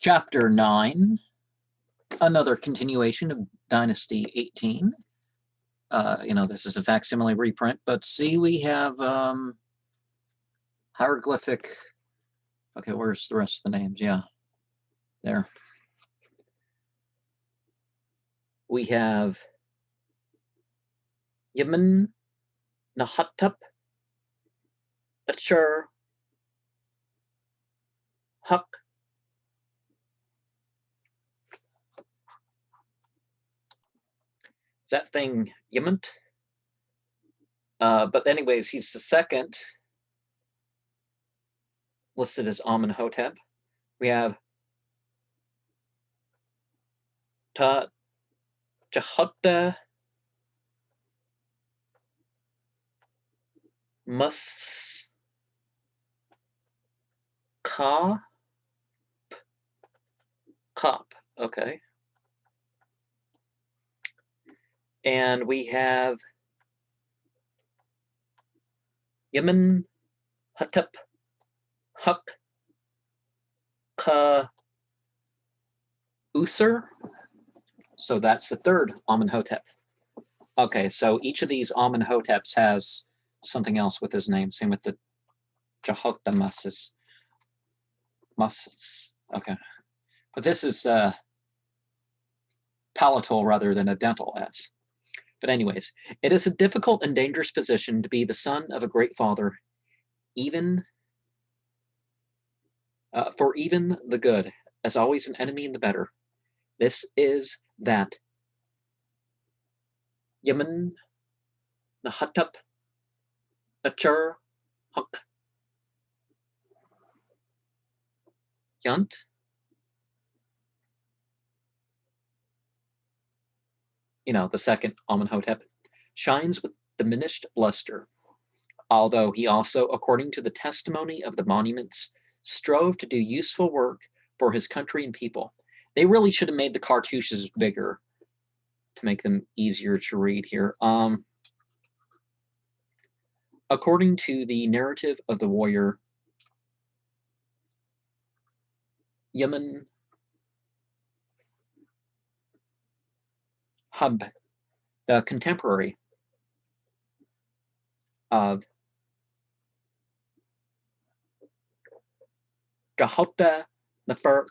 Chapter 9, another continuation of Dynasty XVIII. This is a facsimile reprint, but see, we have hieroglyphic. Okay, where's the rest of the names? Yeah, there. We have Yemen, Nahatep, Achur, Huck, that thing Yemen. But anyways, he's the second listed as Amenhotep. We have Jahutta Cop. Okay. And we have Yemen, Hatep, Huck, Ka, Usur. So that's the third Amenhotep. Okay, so each of these Amenhoteps has something else with his name. Same with the Jehotamus. Okay. But this is palatal rather than a dental S. But anyways, it is a difficult and dangerous position to be the son of a great father, even for even the good, as always an enemy in the better. This is that Yemen, Nahatep, Achur, Huck, Yunt, the second Amenhotep, shines with diminished luster, although he also, according to the testimony of the monuments, strove to do useful work for his country and people. They really should have made the cartouches bigger to make them easier to read here. According to the narrative of the warrior Yemen Hub, the contemporary of Jahota Nefer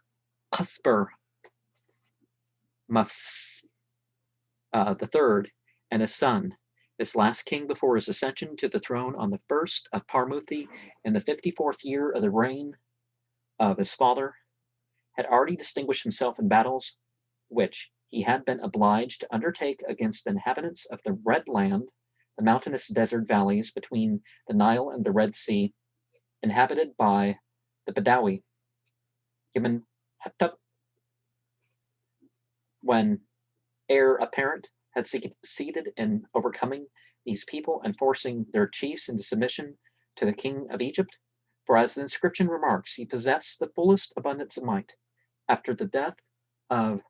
Cusper the third, and his son, this last king before his ascension to the throne on the 1st of Parmuthi in the 54th year of the reign of his father, had already distinguished himself in battles which he had been obliged to undertake against the inhabitants of the Red Land, the mountainous desert valleys between the Nile and the Red Sea, inhabited by the Badawi, Yemen Hatep. When heir apparent had succeeded in overcoming these people and forcing their chiefs into submission to the king of Egypt, for as the inscription remarks, he possessed the fullest abundance of might. After the death of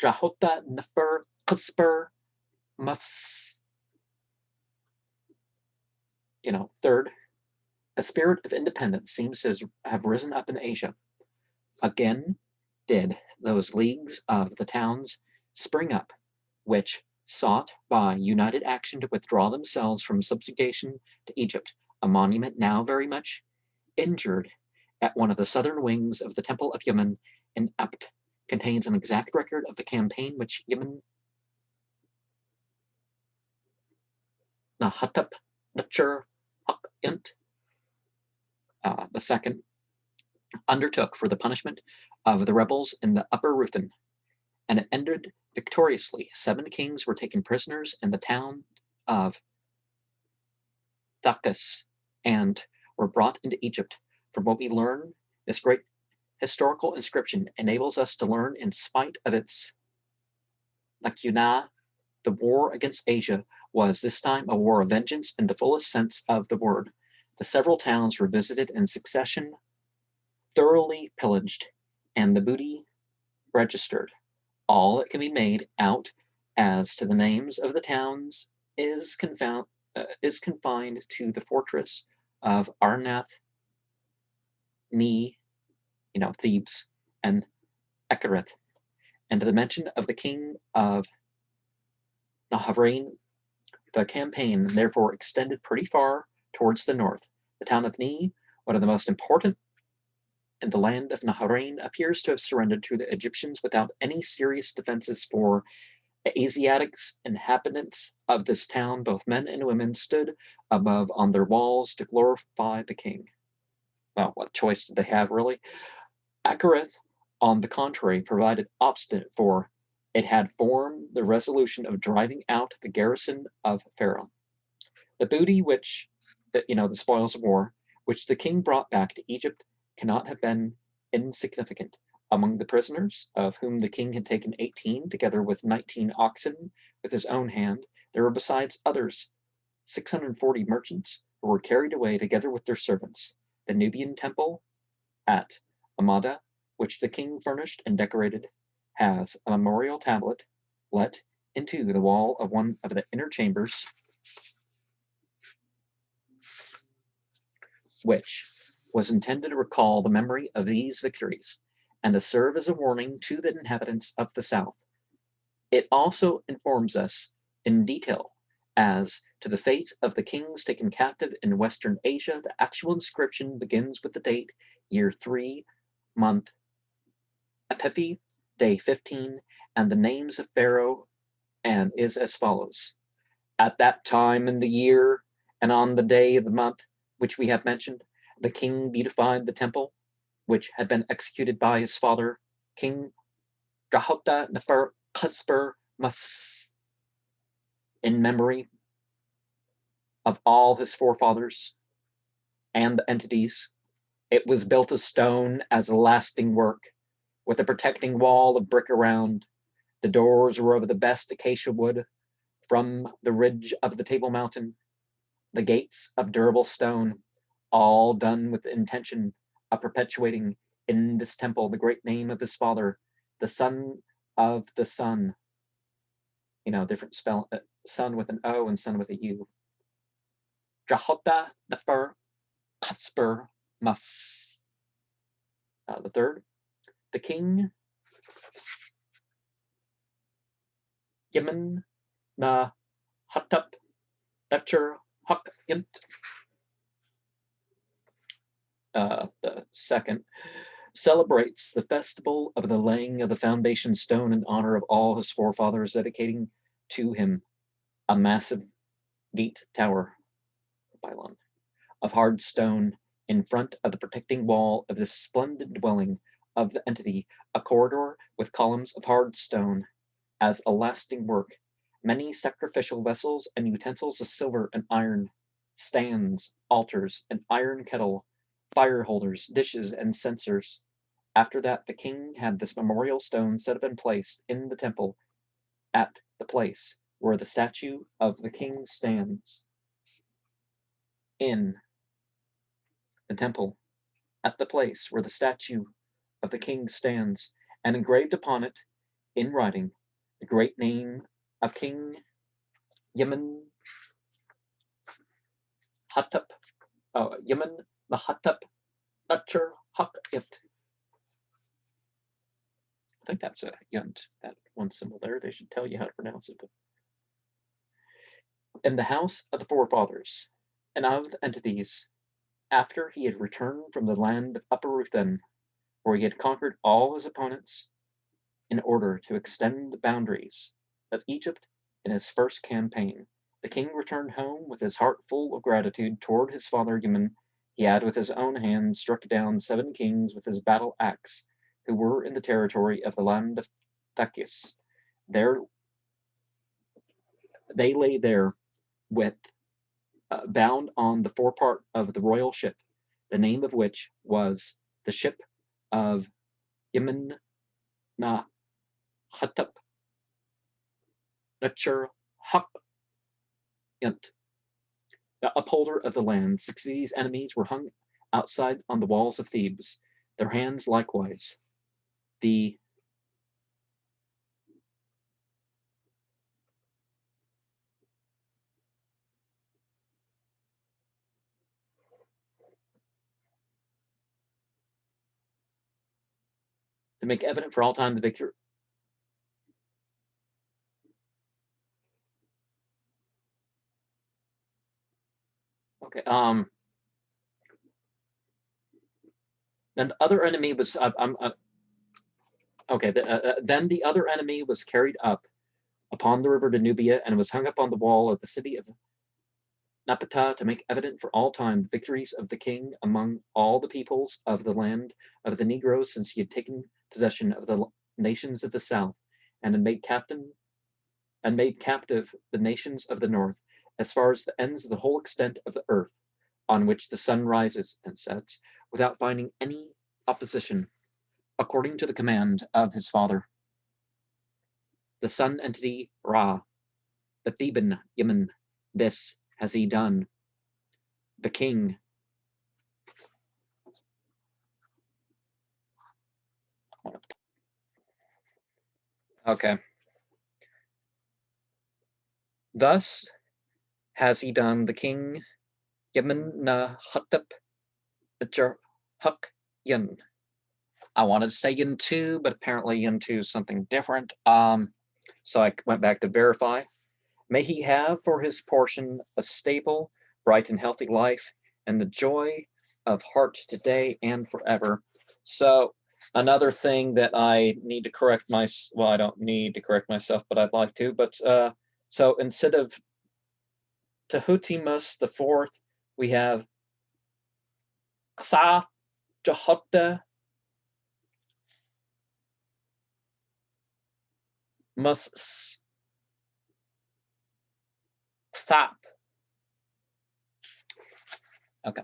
Jahota Nefer Cusper third, a spirit of independence seems to have risen up in Asia. Again did those leagues of the towns spring up, which sought by united action to withdraw themselves from subjugation to Egypt, a monument now very much injured at one of the southern wings of the Temple of Yemen in Abt, contains an exact record of the campaign which Yemen Nahatep Nachur Hak-int, the second, undertook for the punishment of the rebels in the Upper Ruthin, and it ended victoriously. 7 kings were taken prisoners in the town of Thakis and were brought into Egypt. From what we learn, this great historical inscription enables us to learn, in spite of its lacuna, the war against Asia was this time a war of vengeance in the fullest sense of the word. The several towns were visited in succession, thoroughly pillaged, and the booty registered. All that can be made out as to the names of the towns is confined to the fortress of Arnath Ni Thebes and Ekaret. And to the mention of the king of Naharain, the campaign therefore extended pretty far towards the north. The town of Ni, one of the most important in the land of Naharain, appears to have surrendered to the Egyptians without any serious defenses, for the Asiatic inhabitants of this town, both men and women, stood above on their walls to glorify the king. Well, what choice did they have, really? Akereth, on the contrary, provided obstinate, for it had formed the resolution of driving out the garrison of Pharaoh. The booty which, the spoils of war, which the king brought back to Egypt cannot have been insignificant. Among the prisoners, of whom the king had taken 18, together with 19 oxen with his own hand, there were besides others 640 merchants who were carried away together with their servants. The Nubian temple at Amada, which the king furnished and decorated, has a memorial tablet let into the wall of one of the inner chambers, which was intended to recall the memory of these victories and to serve as a warning to the inhabitants of the south. It also informs us in detail as to the fate of the kings taken captive in Western Asia. The actual inscription begins with the date, year 3, month Epiphany, day 15, and the names of Pharaoh, and is as follows. At that time in the year, and on the day of the month which we have mentioned, the king beautified the temple, which had been executed by his father, King Gahota Nefer Khusper Mas, in memory of all his forefathers and the entities. It was built of stone as a lasting work, with a protecting wall of brick around. The doors were of the best acacia wood from the ridge of the Table Mountain, the gates of durable stone, all done with the intention of perpetuating in this temple the great name of his father, the son of the sun. Different spell, sun with an O and sun with a U. Jahota Nefer Khusper Mas. The third, the king Yemen na Hatap Necher Huk Int. The second celebrates the festival of the laying of the foundation stone in honor of all his forefathers, dedicating to him a massive gate tower pylon of hard stone in front of the protecting wall of this splendid dwelling of the entity, a corridor with columns of hard stone as a lasting work, many sacrificial vessels and utensils of silver and iron, stands, altars, an iron kettle, fire holders, dishes, and censers. After that, the king had this memorial stone set up and placed in the temple at the place where the statue of the king stands. In the temple, at the place where the statue of the king stands, and engraved upon it, in writing, the great name of King Yemen Hatap, Yemen Mahatap Necher Huk Int. I think that's a yunt, that one symbol there. They should tell you how to pronounce it. But in the house of the forefathers, and of the entities, after he had returned from the land of Upper Ruthen, where he had conquered all his opponents, in order to extend the boundaries of Egypt in his first campaign, the king returned home with his heart full of gratitude toward his father Yemen. He had with his own hand struck down 7 kings with his battle axe, who were in the territory of the land of Thachis. There they lay there with bound on the forepart of the royal ship, the name of which was the ship of Yemen na Hatap Necher Huk Int, the upholder of the land. 6 of these enemies were hung outside on the walls of Thebes, their hands likewise. The to make evident for all time the victory. Okay. Then the other enemy was. Okay. Then the other enemy was carried up upon the river Danubia and was hung up on the wall of the city of Napata to make evident for all time the victories of the king among all the peoples of the land of the Negroes since he had taken possession of the nations of the south and had made captive the nations of the north as far as the ends of the whole extent of the earth on which the sun rises and sets without finding any opposition according to the command of his father. The sun entity Ra, the Theban Yemen, this has he done. The king Okay. Thus has he done the king Yemen na Hutep Huk Yin. I wanted to say Yin 2, but apparently Yin 2 is something different. So I went back to verify. May he have for his portion a stable, bright, and healthy life, and the joy of heart today and forever. So another thing that I need to correct well, I don't need to correct myself, but I'd like to. But so instead of Tahutimus the fourth, we have Ksa Jahutta must stop. Okay.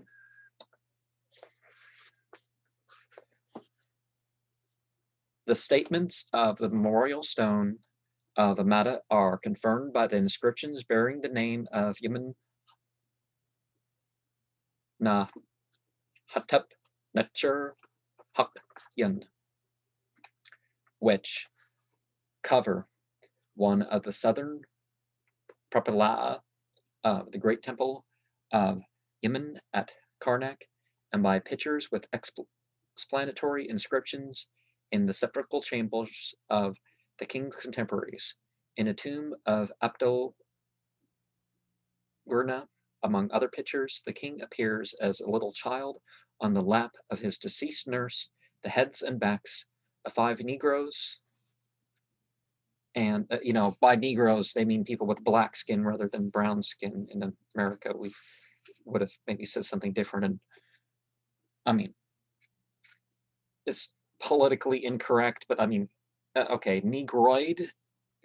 The statements of the memorial stone of Amata are confirmed by the inscriptions bearing the name of Yemen na Hatep Netcher Huk Yun, which cover one of the southern Prapala of the Great Temple of Yemen at Karnak, and by pictures with explanatory inscriptions in the sepulchral chambers of the king's contemporaries. In a tomb of Abdul Gurna, among other pictures, the king appears as a little child on the lap of his deceased nurse, the heads and backs of 5 Negroes. And, by Negroes, they mean people with black skin rather than brown skin. In America, we would have maybe said something different. And I mean, it's politically incorrect, but I mean, okay, Negroid,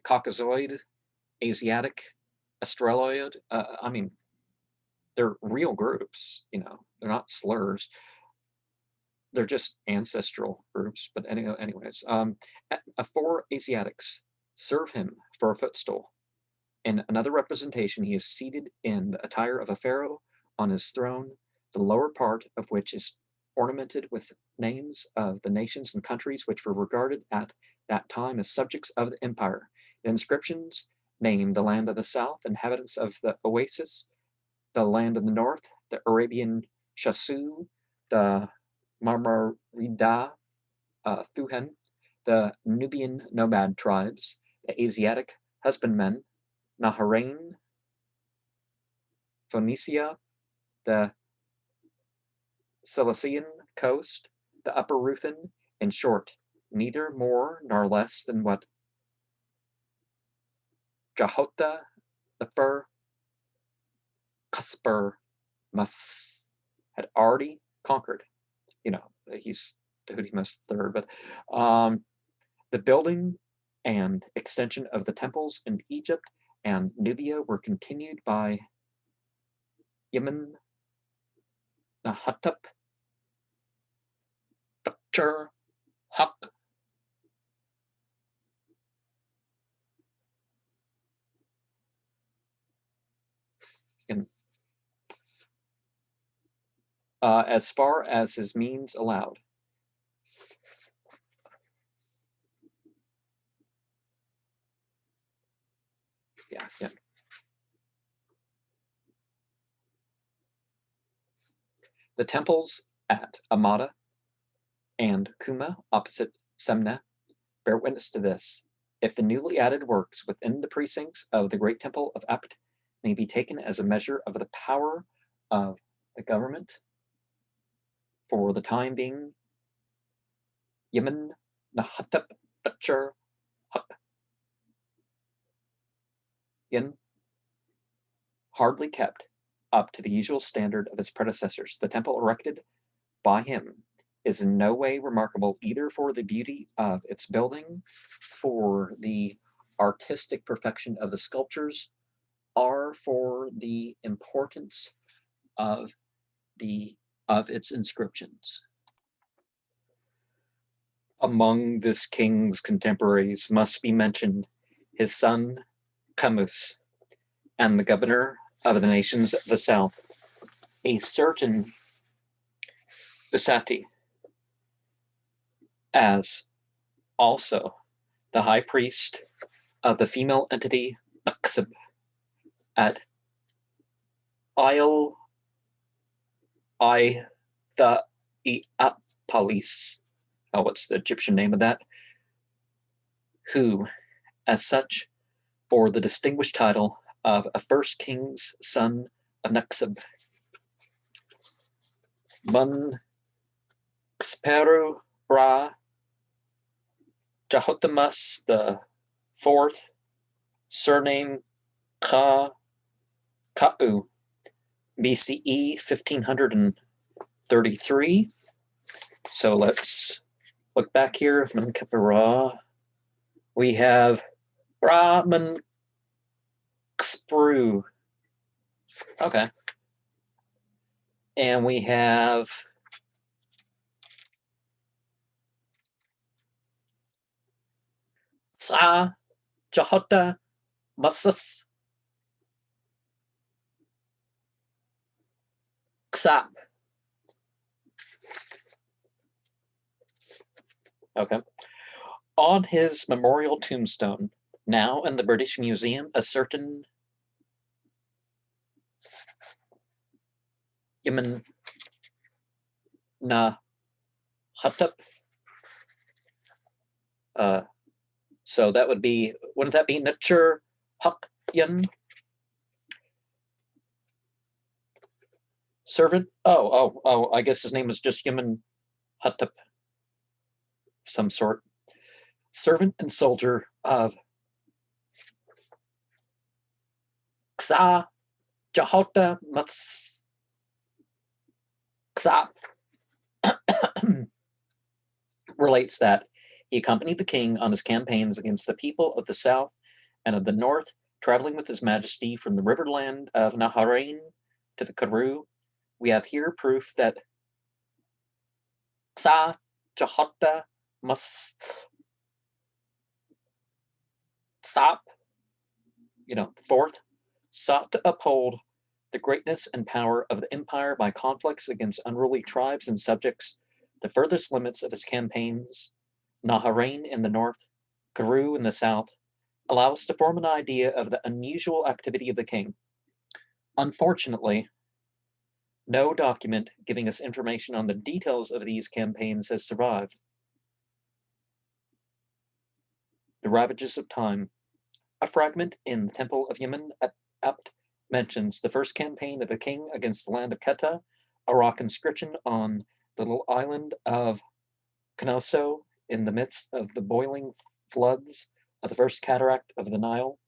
Caucasoid, Asiatic, Australoid, I mean, they're real groups, they're not slurs. They're just ancestral groups. But anyways, 4 Asiatics serve him for a footstool. In another representation, he is seated in the attire of a pharaoh on his throne, the lower part of which is ornamented with names of the nations and countries which were regarded at that time as subjects of the empire. The inscriptions name the land of the south, inhabitants of the oasis, the land of the north, the Arabian Shasu, the Marmarida Thuhen, the Nubian nomad tribes, the Asiatic husbandmen, Naharain, Phoenicia, the Cilician coast, the Upper Ruthen, in short, neither more nor less than what Jahota the Fur Cusper Mus had already conquered. He's Tahutimus III, but the building and extension of the temples in Egypt and Nubia were continued by Yemen Nahatep Dr. Huk as far as his means allowed. Yeah. The temples at Amata and Kuma, opposite Semna, bear witness to this. If the newly added works within the precincts of the great temple of Apt may be taken as a measure of the power of the government, for the time being, Yemen Nahatep Achar Hak Yin hardly kept up to the usual standard of its predecessors. The temple erected by him is in no way remarkable either for the beauty of its building, for the artistic perfection of the sculptures, or for the importance of its inscriptions. Among this king's contemporaries must be mentioned his son Camus, and the governor of the nations of the south, a certain Bisati, as also the high priest of the female entity Aksib at Isle I the Iapolis. Oh, what's the Egyptian name of that? Who, as such, bore the distinguished title of a first king's son of Naxib. Mun Xperu Ra Jehotamus the fourth, surname Ka'u, BCE 1533. So let's look back here. Ra. We have Brahman Xpru. Okay. And we have Sa Jahota Masas Xap. Okay. On his memorial tombstone, now in the British Museum, a certain Yemen Na Hatep. So that would be, wouldn't that be Nature Hakyan? Servant? Oh, I guess his name was just Yemen Hatep. Some sort. Servant and soldier of Xa Jahota Mas Xap relates that he accompanied the king on his campaigns against the people of the south and of the north, traveling with his majesty from the riverland of Naharain to the Karoo. We have here proof that Xa Jahota Mas Xap, the fourth, sought to uphold the greatness and power of the empire by conflicts against unruly tribes and subjects. The furthest limits of his campaigns, Naharain in the north, Karoo in the south, allow us to form an idea of the unusual activity of the king. Unfortunately, no document giving us information on the details of these campaigns has survived. The ravages of time. A fragment in the Temple of Yemen at Apt mentions the first campaign of the king against the land of Keta, a rock inscription on the little island of Canosso in the midst of the boiling floods of the first cataract of the Nile,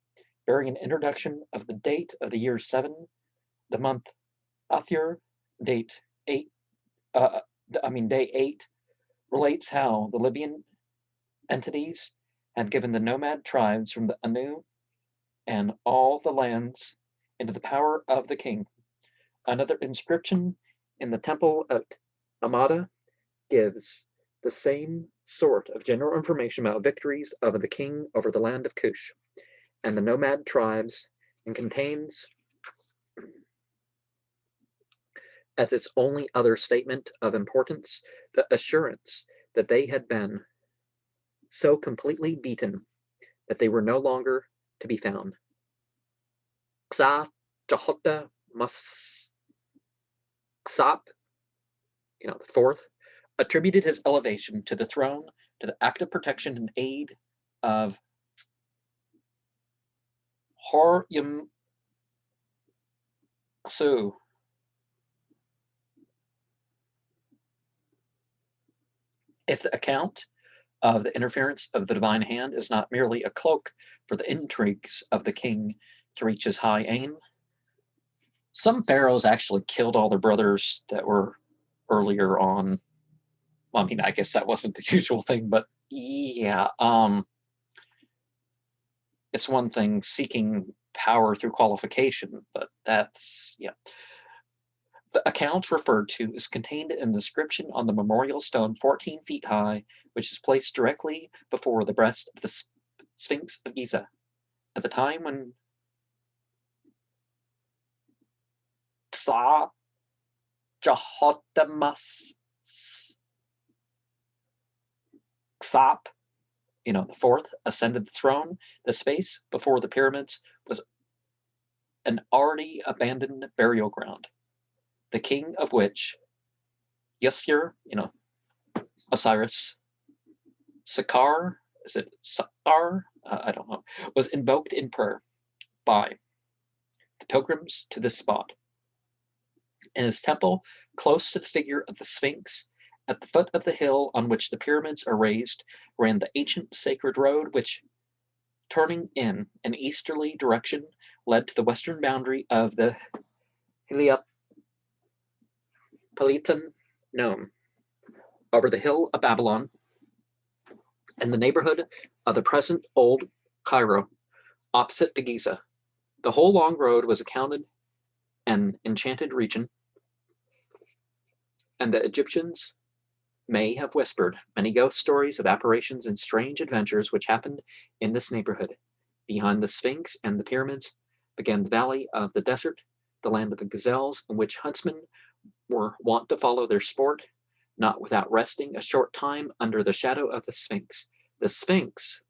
bearing an introduction of the date of the year 7, the month Athir, date 8, day 8, relates how the Libyan entities had given the nomad tribes from the Anu and all the lands into the power of the king. Another inscription in the temple at Amada gives the same sort of general information about victories of the king over the land of Kush and the nomad tribes, and contains as its only other statement of importance the assurance that they had been so completely beaten that they were no longer to be found. Xa Jahota Mas Xap, the fourth, attributed his elevation to the throne to the active protection and aid of Hor-Yum-Tsu. If the account of the interference of the divine hand is not merely a cloak for the intrigues of the king to reach his high aim, some pharaohs actually killed all their brothers that were earlier on. Well, I mean, I guess that wasn't the usual thing, but yeah, it's one thing seeking power through qualification, but that's, yeah. The account referred to is contained in the inscription on the memorial stone 14 feet high, which is placed directly before the breast of the Sphinx of Giza. At the time when Tsa Jahotamas Ksop, the fourth, ascended the throne, the space before the pyramids was an already abandoned burial ground, the king of which, Yusur, Osiris, Sakar, is it Sakar? I don't know, was invoked in prayer by the pilgrims to this spot. In his temple, close to the figure of the Sphinx, at the foot of the hill on which the pyramids are raised, ran the ancient sacred road which, turning in an easterly direction, led to the western boundary of the Heliopolitan nome. Over the hill of Babylon, in the neighborhood of the present Old Cairo, opposite to Giza, the whole long road was accounted an enchanted region, and the Egyptians may have whispered many ghost stories of apparitions and strange adventures which happened in this neighborhood. Behind the Sphinx and the pyramids began the valley of the desert, the land of the gazelles, in which huntsmen were wont to follow their sport, not without resting a short time under the shadow of the Sphinx. The Sphinx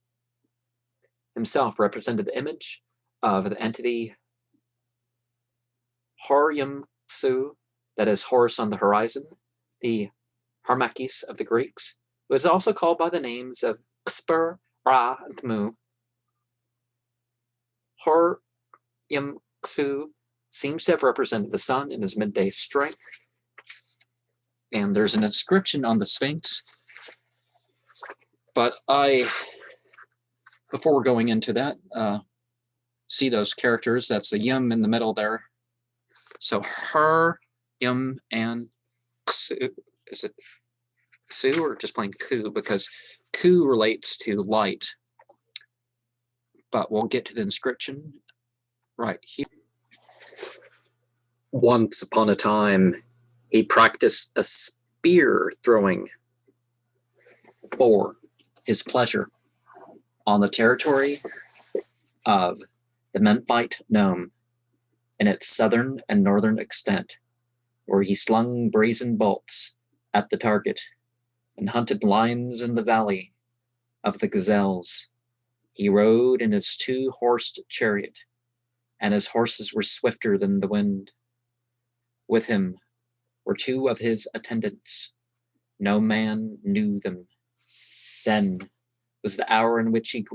himself represented the image of the entity Hor-Yum-Tsu, that is Horus on the horizon, the Harmakis of the Greeks. It was also called by the names of Xper, Ra, and Tmu. Hor-Yum-Tsu seems to have represented the sun in his midday strength. And there's an inscription on the Sphinx. But before we're going into that, see those characters. That's a yum in the middle there. So her, yum, and Ksu. Is it Ksu or just plain Ku? Because Ku relates to light. But we'll get to the inscription right here. Once upon a time, he practiced a spear throwing for his pleasure on the territory of the Memphite nome in its southern and northern extent, where he slung brazen bolts at the target and hunted lions in the valley of the gazelles. He rode in his two-horsed chariot, and his horses were swifter than the wind. With him were two of his attendants. No man knew them. Then was the hour in which he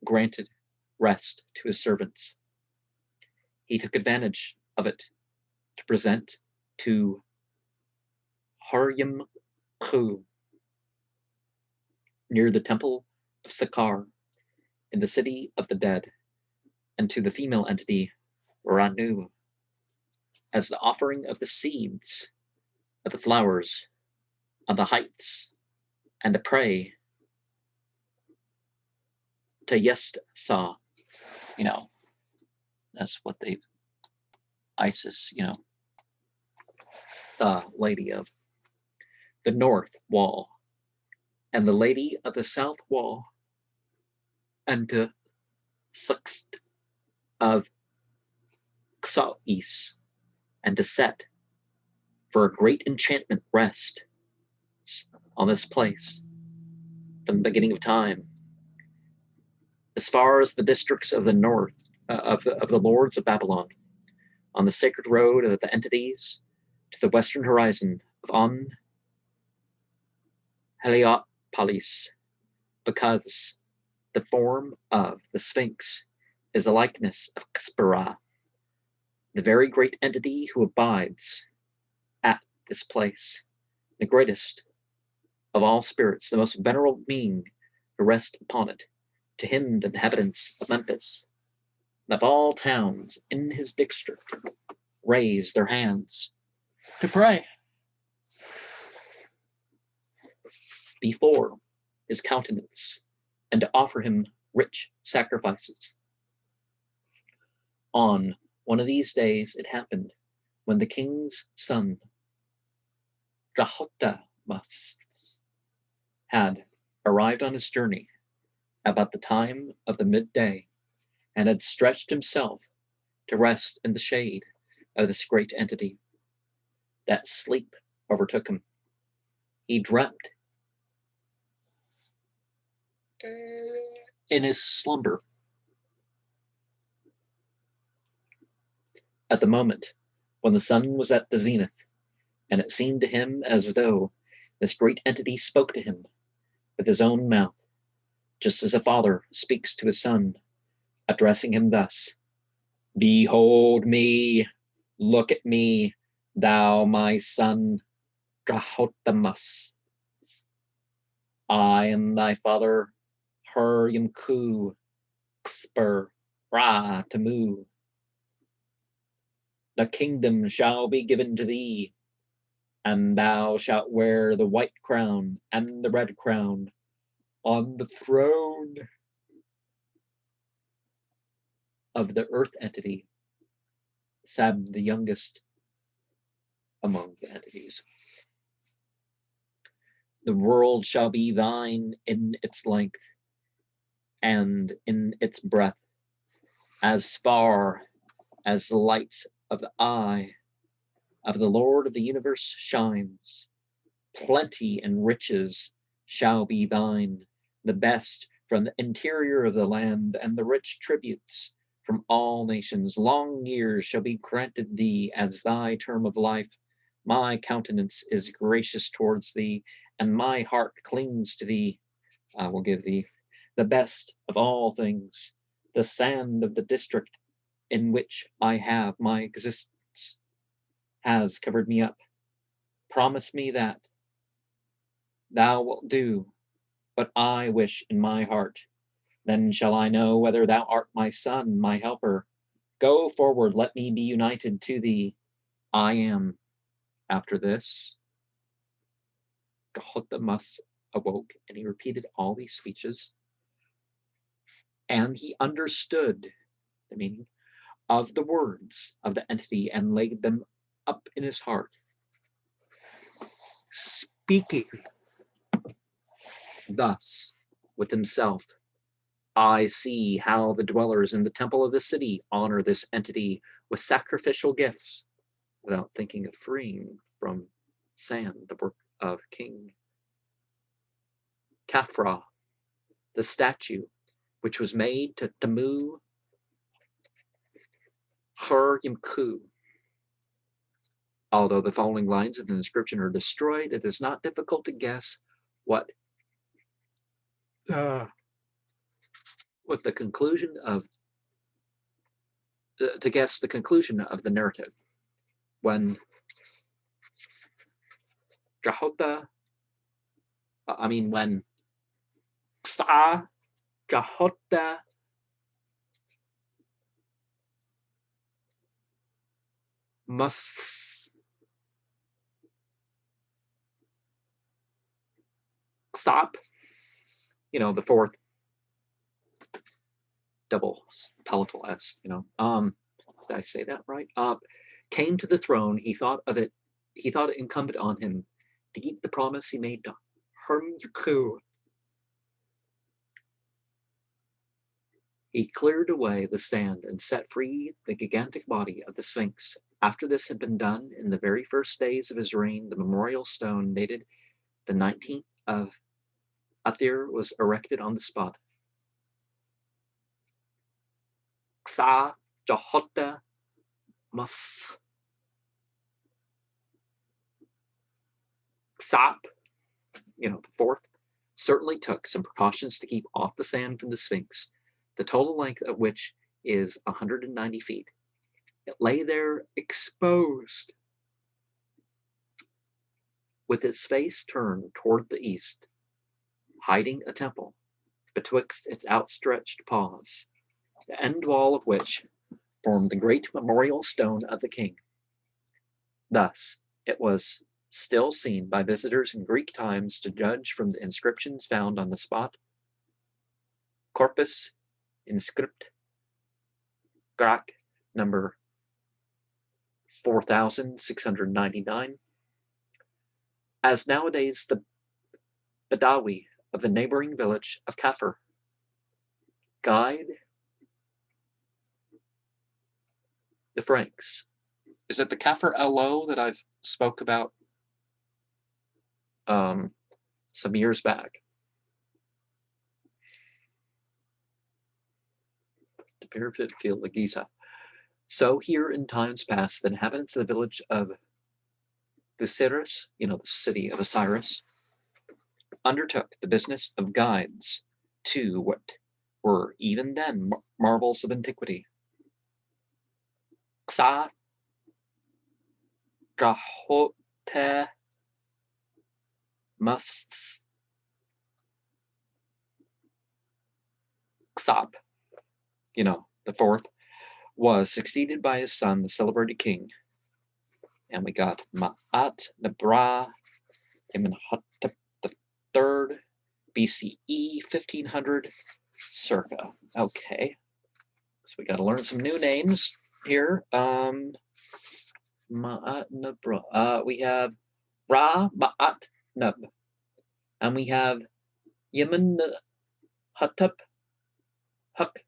granted rest to his servants. He took advantage of it to present to Hor-Yum-Tsu near the temple of Sakar in the city of the dead, and to the female entity Ranu as the offering of the seeds of the flowers on the heights, and a prey to Yest-Sa. That's what Isis, the lady of the north wall, and the lady of the south wall, and to Suxt of Xais, and to Set, for a great enchantment rest on this place from the beginning of time, as far as the districts of the north of the lords of Babylon, on the sacred road of the entities to the western horizon of On, Heliopolis, because the form of the Sphinx is a likeness of Xpera, the very great entity who abides at this place, the greatest of all spirits, the most venerable being who rests upon it. To him the inhabitants of Memphis and of all towns in his district raise their hands to pray before his countenance and to offer him rich sacrifices. On one of these days it happened, when the king's son, Jahotamas, had arrived on his journey about the time of the midday, and had stretched himself to rest in the shade of this great entity, that sleep overtook him. He dreamt in his slumber at the moment when the sun was at the zenith, and it seemed to him as though this great entity spoke to him with his own mouth, just as a father speaks to his son, addressing him thus: "Behold me, look at me, thou my son, Drahotamus. I am thy father, Hur-Yamku, Xper, Ra, Tamu. The kingdom shall be given to thee, and thou shalt wear the white crown and the red crown on the throne of the earth entity, Sab, the youngest among the entities. The world shall be thine in its length and in its breadth, as far as the light of the eye of the Lord of the universe shines. Plenty and riches shall be thine, the best from the interior of the land, and the rich tributes from all nations. Long years shall be granted thee as thy term of life. My countenance is gracious towards thee, and my heart clings to thee. I will give thee the best of all things, the sand of the district in which I have my existence has covered me up. Promise me that thou wilt do what I wish in my heart. Then shall I know whether thou art my son, my helper. Go forward, let me be united to thee. I am." After this, Jehotamus awoke, and he repeated all these speeches, and he understood the meaning of the words of the entity and laid them up in his heart, speaking thus with himself: "I see how the dwellers in the temple of the city honor this entity with sacrificial gifts, without thinking of freeing from sand the work of King Khafra, the statue which was made to Tamu Hur-Yamku." Although the following lines of the inscription are destroyed, it is not difficult to guess what the conclusion of the conclusion of the narrative. When when Xa Jahota must stop, the fourth double palatal S, did I say that right? Came to the throne, he thought it incumbent on him to keep the promise he made to Hermku. He cleared away the sand and set free the gigantic body of the Sphinx. After this had been done, in the very first days of his reign, the memorial stone dated the 19th of Athir was erected on the spot. Xa Jahota Mas Xap the fourth, certainly took some precautions to keep off the sand from the Sphinx, the total length of which is 190 feet. It lay there exposed, with its face turned toward the east, hiding a temple betwixt its outstretched paws, the end wall of which formed the great memorial stone of the king. Thus, it was still seen by visitors in Greek times to judge from the inscriptions found on the spot. Corpus Inscript, Grach, number 4699. As nowadays the Badawi of the neighboring village of Kafr guide the Franks. Is it the Kafr LO that I've spoke about some years back? The pyramid field of Giza. So here in times past, the inhabitants of the village of Busiris, the city of Osiris, undertook the business of guides to what were even then marvels of antiquity. Xa Gahote Musts Xop, the fourth, was succeeded by his son, the celebrated king. And we got Ma'at Nabra Imhotep III, BCE 1500 circa. Okay. So we got to learn some new names here. Ma'at Nabra. We have Ra Ma'at Nub. And we have Yemen Hatep Huk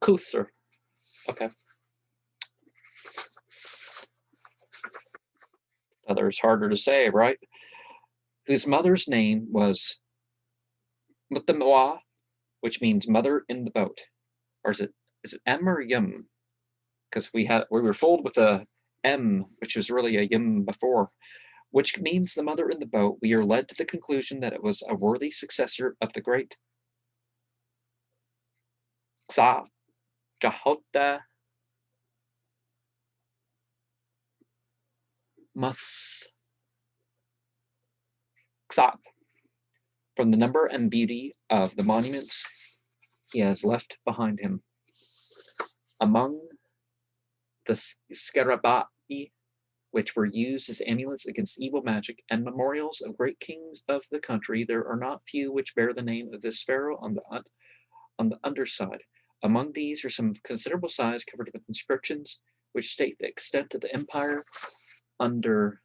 Kusr. Okay. Other is harder to say, right? Whose mother's name was Mutamwa, which means mother in the boat. Or is it M or Yum? Because we were fooled with a M, which was really a Yum before, which means the mother in the boat. We are led to the conclusion that it was a worthy successor of the great Xa Jahota Mus Xop, from the number and beauty of the monuments he has left behind him. Among the scarabai, which were used as amulets against evil magic and memorials of great kings of the country, there are not few which bear the name of this pharaoh on the underside. Among these are some of considerable size, covered with inscriptions which state the extent of the empire under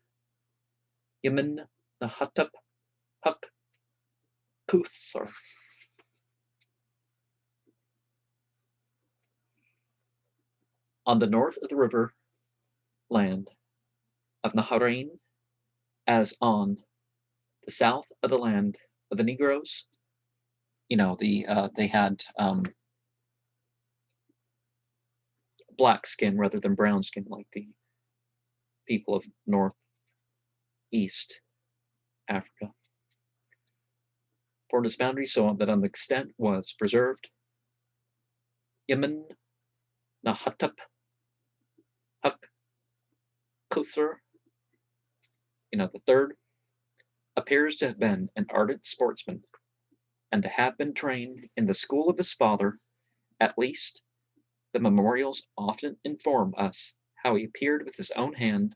Yemen the Hatep Huk Kuthsar. On the north of the river land of Naharain, as on the south of the land of the Negroes, they had black skin rather than brown skin, like the people of northeast Africa. For its boundary, so that on the extent was preserved, Yemen Nahatep Huk Kuthur, the third, appears to have been an ardent sportsman, and to have been trained in the school of his father. At least, the memorials often inform us how he speared with his own hand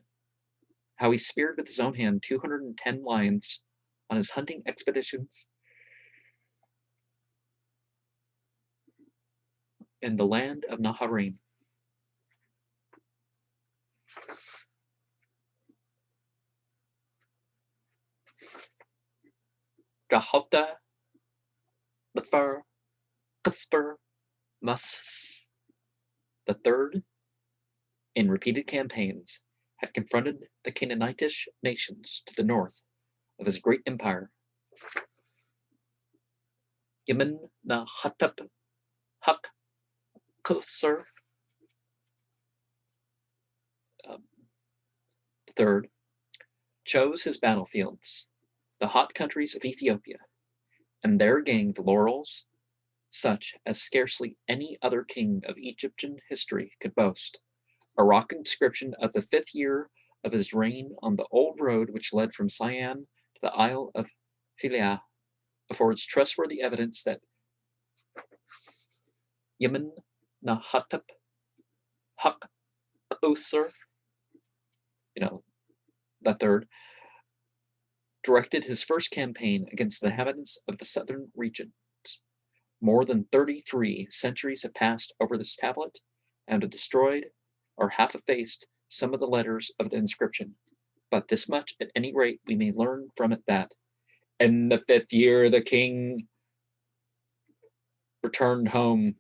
210 lions on his hunting expeditions in the land of Naharain. Gahota, Lefar, Cuthber, Mus, the third, in repeated campaigns, had confronted the Canaanitish nations to the north of his great empire. Yemen na Hatep Huk Kuthser, third, chose his battlefields, the hot countries of Ethiopia, and there gained laurels such as scarcely any other king of Egyptian history could boast. A rock inscription of the 5th year of his reign on the old road which led from Siam to the Isle of Philae affords trustworthy evidence that Yemen Nahatep Hak-Osur, the third, directed his first campaign against the inhabitants of the southern regions. More than 33 centuries have passed over this tablet and have destroyed or half effaced some of the letters of the inscription. But this much, at any rate, we may learn from it that in the 5th year the king returned home.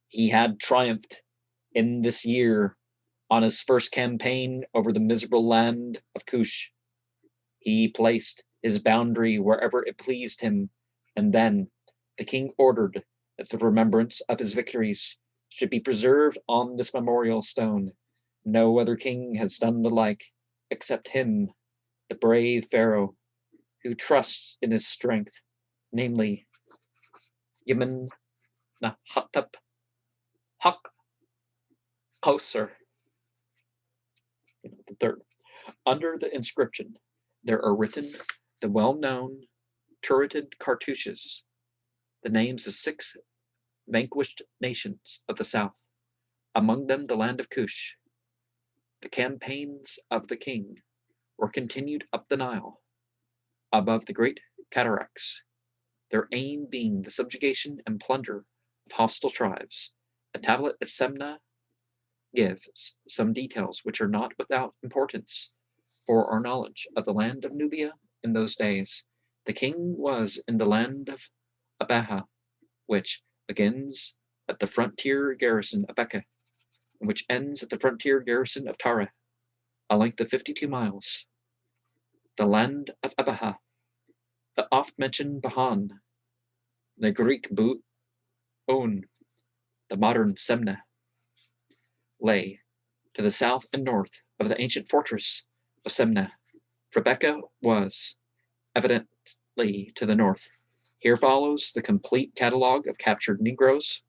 He had triumphed in this year on his first campaign over the miserable land of Cush. He placed his boundary wherever it pleased him, and then the king ordered that the remembrance of his victories should be preserved on this memorial stone. No other king has done the like, except him, the brave Pharaoh, who trusts in his strength, namely Yemen Nahatep Hak-Osur, the third. Under the inscription, there are written the well-known turreted cartouches, the names of 6 vanquished nations of the south, among them the land of Cush. The campaigns of the king were continued up the Nile, above the great cataracts, their aim being the subjugation and plunder of hostile tribes. A tablet at Semna gives some details which are not without importance for our knowledge of the land of Nubia in those days. The king was in the land of Abaha, which begins at the frontier garrison of Becca, and which ends at the frontier garrison of Tara, a length of 52 miles. The land of Abaha, the oft-mentioned Bahan, the Greek On, the modern Semna, lay to the south and north of the ancient fortress of Semna. Rebecca was evidently to the north. Here follows the complete catalog of captured Negroes,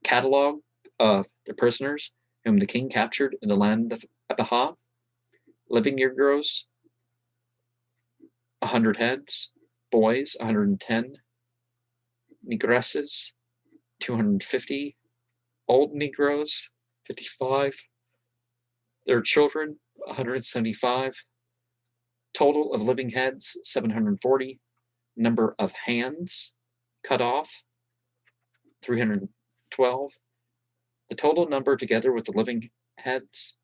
catalog of the prisoners whom the king captured in the land of Abaha, living Negroes, 100 heads, boys, 110, Negresses, 250, old Negroes, 55, their children, 175, total of living heads, 740, number of hands cut off, 312, the total number together with the living heads,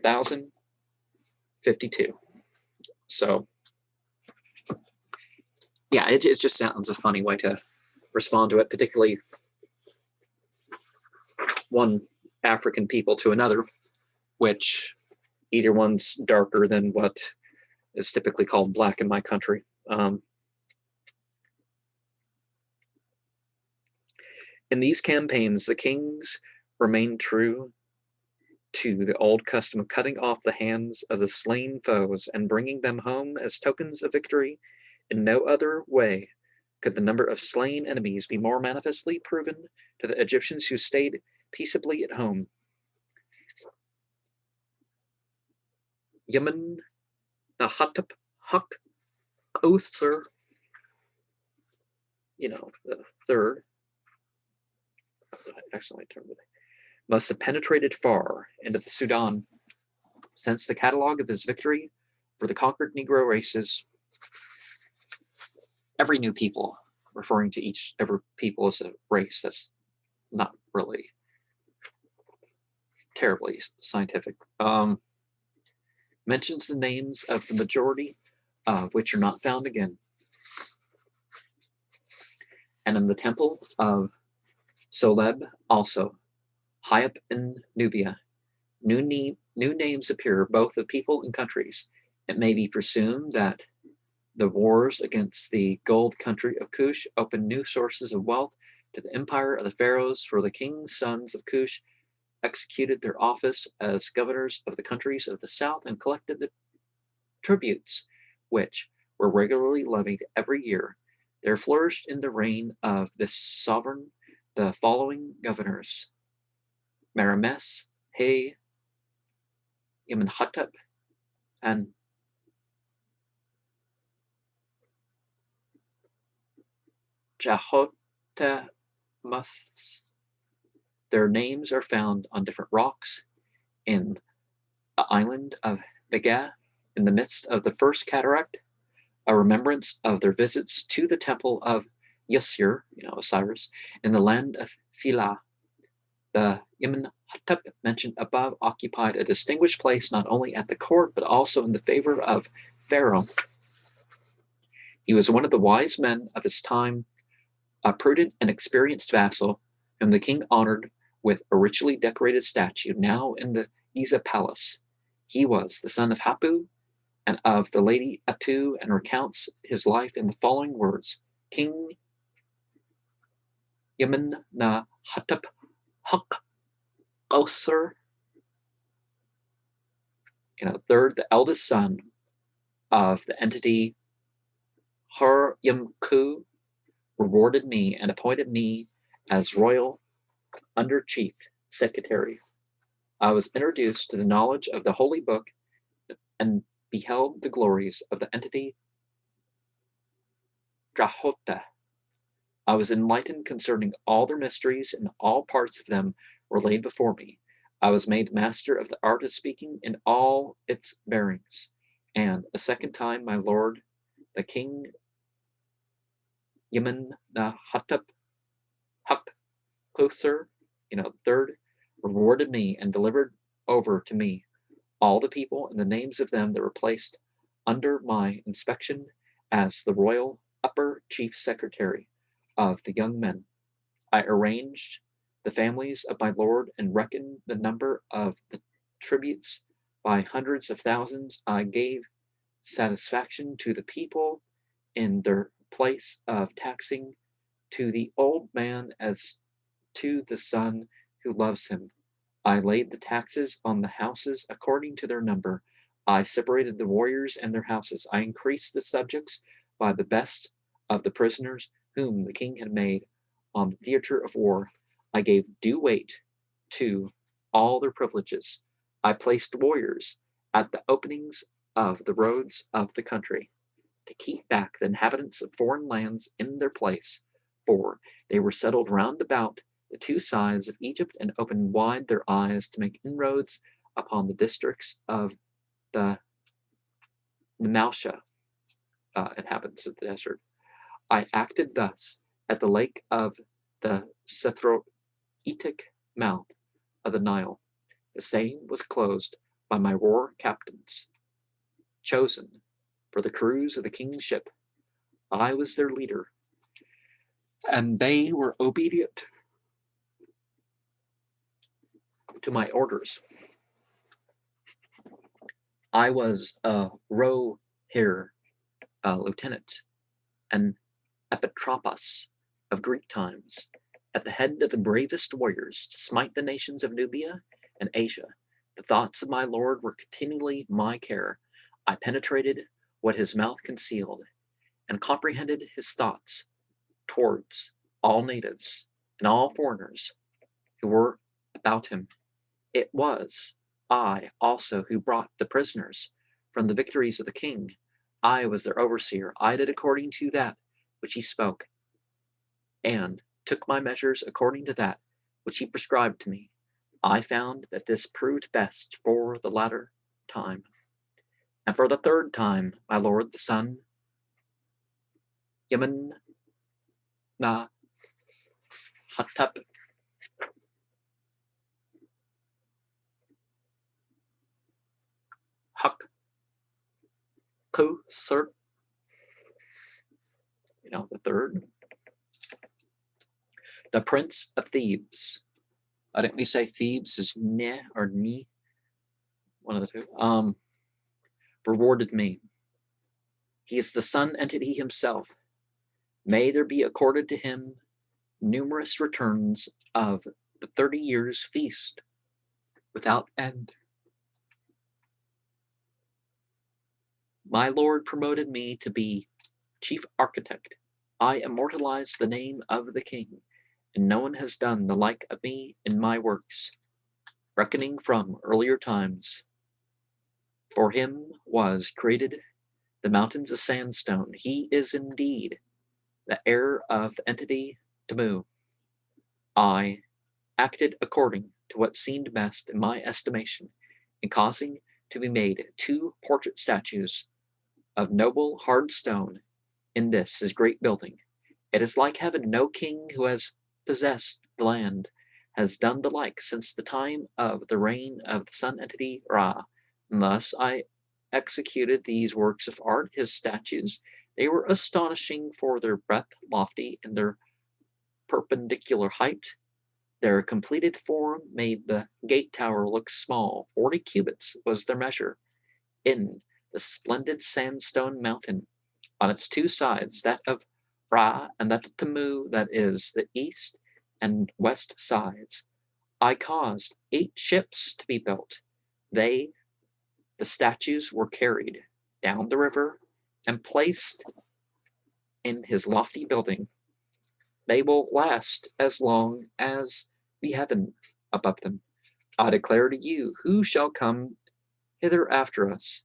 1,052. So, yeah, it just sounds a funny way to respond to it, particularly one African people to another, which either one's darker than what is typically called black in my country. In these campaigns, the kings remained true to the old custom of cutting off the hands of the slain foes and bringing them home as tokens of victory. In no other way could the number of slain enemies be more manifestly proven to the Egyptians who stayed peaceably at home. Yemen Nahatep Hak-Osur, the third, I accidentally turned it, must have penetrated far into the Sudan, since the catalogue of his victory for the conquered Negro races, every new people, referring to every people as a race, that's not really terribly scientific, mentions the names of the majority of which are not found again. And in the temple of Soleb also, high up in Nubia, new names appear both of people and countries. It may be presumed that the wars against the gold country of Cush opened new sources of wealth to the empire of the Pharaohs, for the king's sons of Cush executed their office as governors of the countries of the south, and collected the tributes, which were regularly levied every year. There flourished in the reign of this sovereign the following governors: Marames, Hay, Imhotep, and Jehotamus. Their names are found on different rocks in the island of Vega, in the midst of the first cataract, a remembrance of their visits to the temple of Yusir, Osiris, in the land of Philah. The Imhotep mentioned above occupied a distinguished place not only at the court, but also in the favor of Pharaoh. He was one of the wise men of his time, a prudent and experienced vassal, whom the king honored with a richly decorated statue now in the Giza palace. He was the son of Hapu and of the lady Atu, and recounts his life in the following words: King Yemen-na-hatep Huk-Qosser, third, the eldest son of the entity Har-Yamku, rewarded me and appointed me as royal under chief secretary. I was introduced to the knowledge of the holy book and beheld the glories of the entity Drahota. I was enlightened concerning all their mysteries, and all parts of them were laid before me. I was made master of the art of speaking in all its bearings. And a second time, my lord, the king Yemen-na-hatep Huk-Qosser, third, rewarded me and delivered over to me all the people and the names of them that were placed under my inspection as the royal upper chief secretary of the young men. I arranged the families of my lord and reckoned the number of the tributes by hundreds of thousands. I gave satisfaction to the people in their place of taxing, to the old man as to the son who loves him. I laid the taxes on the houses according to their number. I separated the warriors and their houses. I increased the subjects by the best of the prisoners whom the king had made on the theater of war. I gave due weight to all their privileges. I placed warriors at the openings of the roads of the country to keep back the inhabitants of foreign lands in their place, for they were settled round about the two sides of Egypt, and opened wide their eyes to make inroads upon the districts of the Nemalsha, inhabitants of the desert. I acted thus at the lake of the Sethroitic mouth of the Nile. The same was closed by my war captains, chosen for the cruise of the king's ship. I was their leader, and they were obedient to my orders. I was a row here, lieutenant, an epitropos of Greek times, at the head of the bravest warriors to smite the nations of Nubia and Asia. The thoughts of my lord were continually my care. I penetrated what his mouth concealed, and comprehended his thoughts towards all natives and all foreigners who were about him. It was I also who brought the prisoners from the victories of the king. I was their overseer. I did according to that which he spoke, and took my measures according to that which he prescribed to me. I found that this proved best for the latter time. And for the third time, my lord the sun, Yemen-na-hatep Huk-Qosser, the third, the prince of Thebes. I think we say Thebes is ne or ni, one of the two. Rewarded me. He is the sun entity himself. May there be accorded to him numerous returns of the 30 years' feast without end. My lord promoted me to be chief architect. I immortalized the name of the king, and no one has done the like of me in my works, reckoning from earlier times. For him was created the mountains of sandstone. He is indeed the heir of the entity Tamu. I acted according to what seemed best in my estimation, in causing to be made 2 portrait statues of noble hard stone in this his great building. It is like heaven, no king who has possessed the land has done the like since the time of the reign of the sun entity Ra. And thus I executed these works of art, his statues. They were astonishing for their breadth, lofty in their perpendicular height. Their completed form made the gate tower look small. 40 cubits was their measure. In the splendid sandstone mountain, on its 2 sides, that of Ra and that of Tamu, that is, the east and west sides, I caused 8 ships to be built. The statues, were carried down the river and placed in his lofty building. They will last as long as the heaven above them. I declare to you, who shall come hither after us,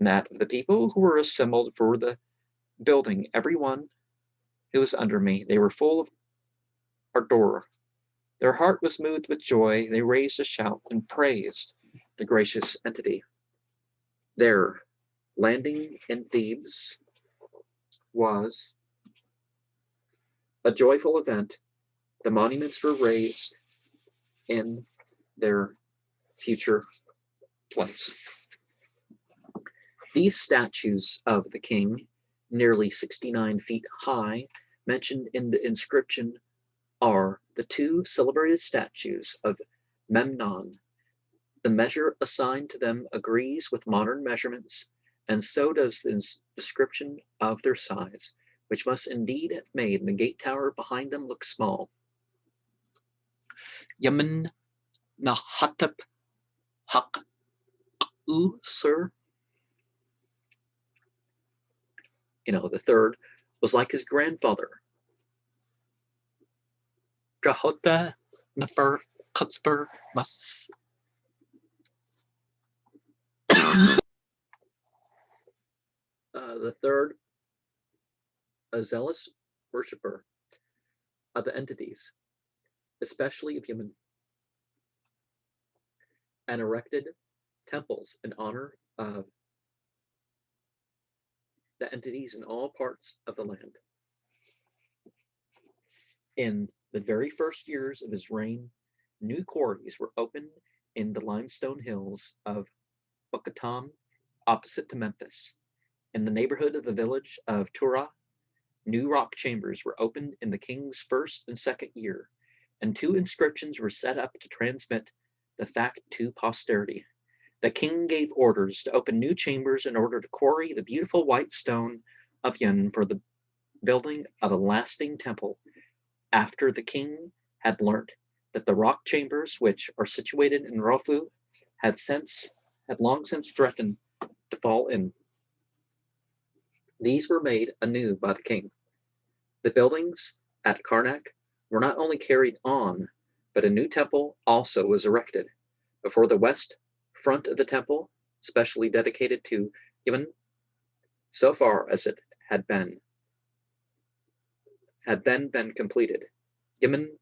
that of the people who were assembled for the building, every one who was under me, they were full of ardor. Their heart was moved with joy. They raised a shout and praised the gracious entity. Their landing in Thebes was a joyful event. The monuments were raised in their future place. These statues of the king, nearly 69 feet high, mentioned in the inscription, are the 2 celebrated statues of Memnon. The measure assigned to them agrees with modern measurements, and so does the description of their size, which must indeed have made the gate tower behind them look small. Yaman Nahatep Hak Sir, the third, was like his grandfather, Drahota Nefer Kutzber Mas. The third, a zealous worshipper of the entities, especially of Yemen, and erected temples in honor of the entities in all parts of the land. In the very first years of his reign, new quarries were opened in the limestone hills of Bokatam, opposite to Memphis. In the neighborhood of the village of Turah, new rock chambers were opened in the king's 1st and 2nd year, and 2 inscriptions were set up to transmit the fact to posterity. The king gave orders to open new chambers in order to quarry the beautiful white stone of Yun for the building of a lasting temple. After the king had learnt that the rock chambers, which are situated in Rofu, had long since threatened to fall in, these were made anew by the king. The buildings at Karnak were not only carried on, but a new temple also was erected before the west front of the temple, specially dedicated to Yemen, so far as it had then been completed. Yemen,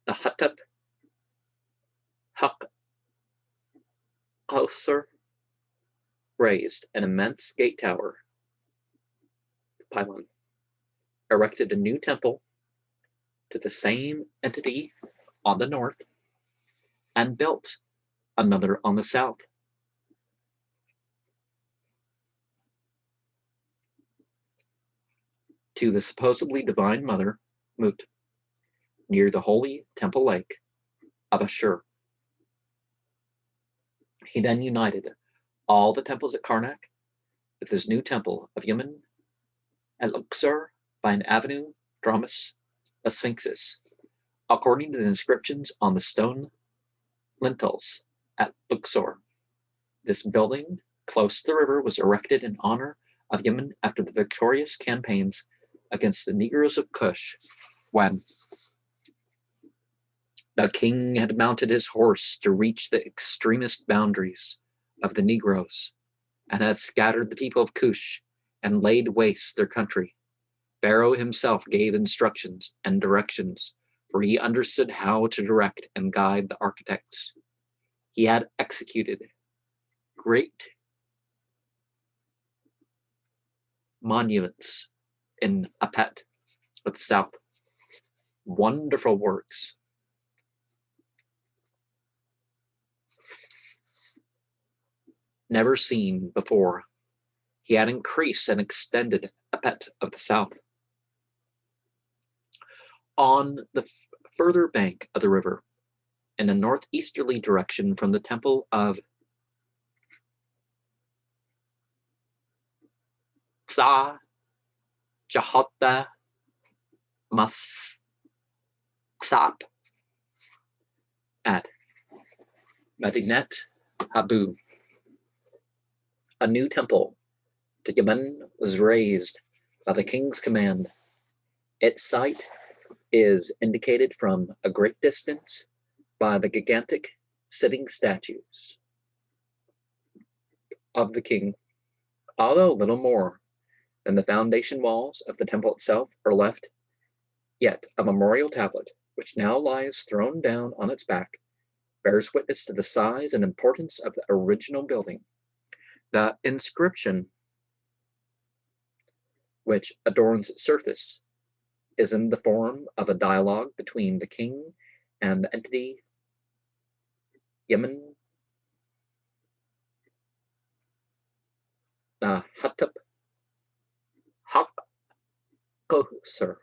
the Hatep Hak Hauser, raised an immense gate tower, pylon, erected a new temple to the same entity on the north, and built another on the south. To the supposedly divine mother, Mut, near the holy temple lake of Ashur. He then united all the temples at Karnak with his new temple of Yemen at Luxor by an avenue, Dramas, of sphinxes. according to the inscriptions on the stone lintels at Luxor. This building, close to the river, was erected in honor of Yemen after the victorious campaigns against the Negroes of Kush, when the king had mounted his horse to reach the extremist boundaries of the Negroes, and had scattered the people of Kush and laid waste their country. Pharaoh himself gave instructions and directions, for he understood how to direct and guide the architects. He had executed great monuments in Apet of the south, wonderful works. Never seen before. He had increased and extended Apet of the south. On the further bank of the river, in a northeasterly direction from the temple of Tsa Jahota Masksap at Medinet Habu, a new temple to Yemen was raised by the king's command. Its site is indicated from a great distance by the gigantic sitting statues of the king. Although little more than the foundation walls of the temple itself are left, yet a memorial tablet, which now lies thrown down on its back, bears witness to the size and importance of the original building. The inscription which adorns its surface is in the form of a dialogue between the king and the entity Yemen Hattab Hakosur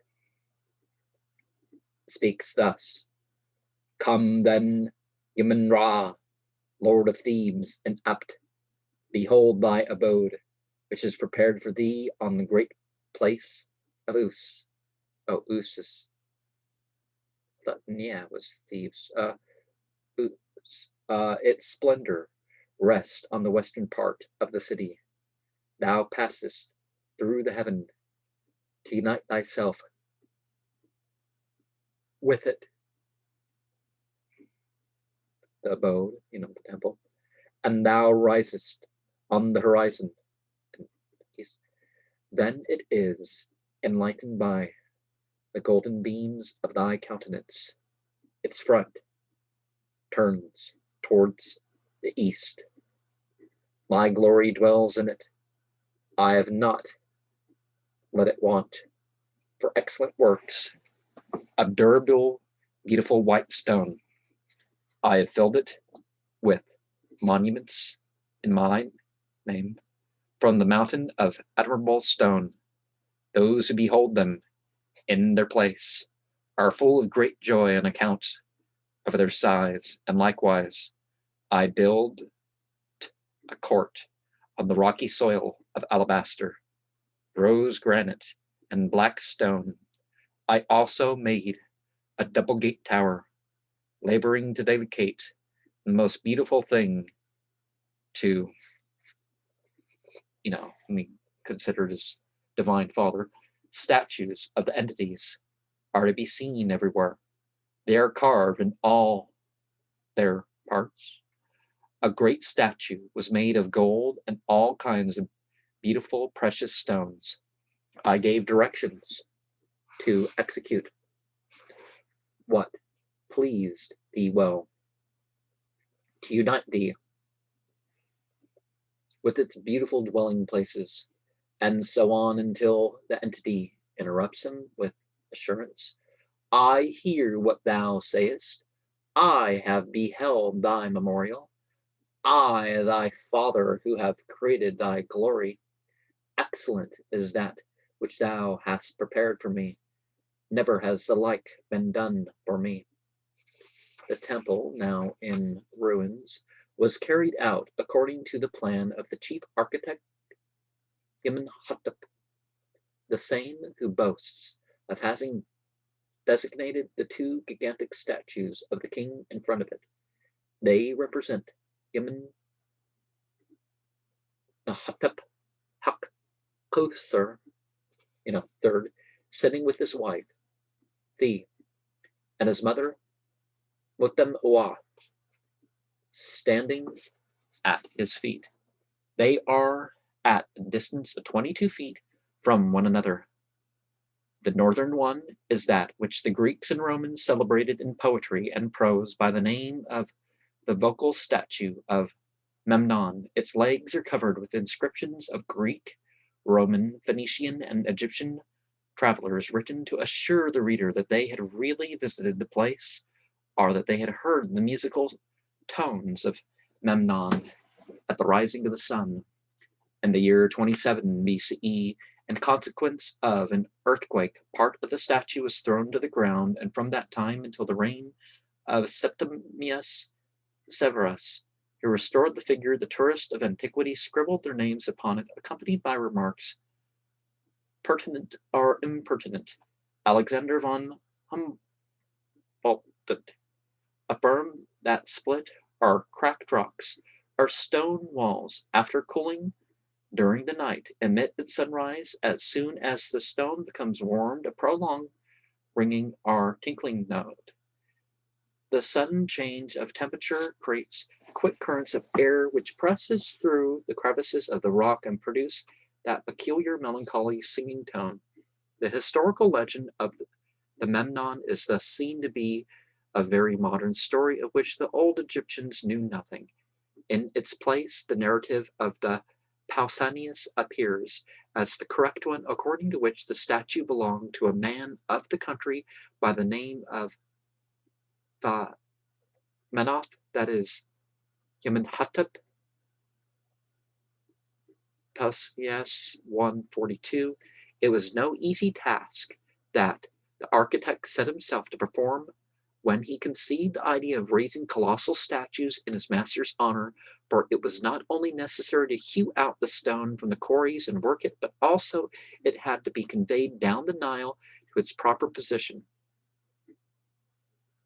speaks thus: "Come then, Yemen Ra, lord of Thebes and Apt, behold thy abode, which is prepared for thee on the great place of Us." Oh, Us is, was Thebes. Its splendor rest on the western part of the city. Thou passest through the heaven to unite thyself with it. The abode, the temple. And thou risest on the horizon. Then it is enlightened by the golden beams of thy countenance. Its front turns towards the east. My glory dwells in it. I have not let it want for excellent works of durable, beautiful white stone. I have filled it with monuments in my name from the mountain of admirable stone. Those who behold them in their place are full of great joy on account of their size, and likewise I build a court on the rocky soil of alabaster, rose granite, and black stone. I also made a double gate tower, laboring to dedicate the most beautiful thing to, considered as divine father. Statues of the entities are to be seen everywhere. They are carved in all their parts. A great statue was made of gold and all kinds of beautiful, precious stones. I gave directions to execute what pleased thee well, to unite thee with its beautiful dwelling places, and so on until the entity interrupts him with assurance. I hear what thou sayest. I have beheld thy memorial. I, thy father, who have created thy glory. Excellent is that which thou hast prepared for me. Never has the like been done for me. The temple, now in ruins, was carried out according to the plan of the chief architect Imhotep, the same who boasts of having designated the two gigantic statues of the king in front of it. They represent Imhotep Hakosur, third, sitting with his wife, Thi, and his mother, Mutem Oa, standing at his feet. They are at a distance of 22 feet from one another. The northern one is that which the Greeks and Romans celebrated in poetry and prose by the name of the vocal statue of Memnon. Its legs are covered with inscriptions of Greek, Roman, Phoenician, and Egyptian travelers written to assure the reader that they had really visited the place, or that they had heard the musical tones of Memnon at the rising of the sun. In the year 27 BCE, in consequence of an earthquake, part of the statue was thrown to the ground, and from that time until the reign of Septimius Severus, who restored the figure, the tourists of antiquity scribbled their names upon it, accompanied by remarks pertinent or impertinent. Alexander von Humboldt affirmed that split or cracked rocks or stone walls, after cooling during the night, emit at sunrise as soon as the stone becomes warmed, a prolonged ringing or tinkling note. The sudden change of temperature creates quick currents of air which presses through the crevices of the rock and produce that peculiar melancholy singing tone. The historical legend of the Memnon is thus seen to be a very modern story of which the old Egyptians knew nothing. In its place, the narrative of the Pausanias appears as the correct one, according to which the statue belonged to a man of the country by the name of Menoth, that is, Imhotep. Pausanias 142. It was no easy task that the architect set himself to perform when he conceived the idea of raising colossal statues in his master's honor, for it was not only necessary to hew out the stone from the quarries and work it, but also it had to be conveyed down the Nile to its proper position.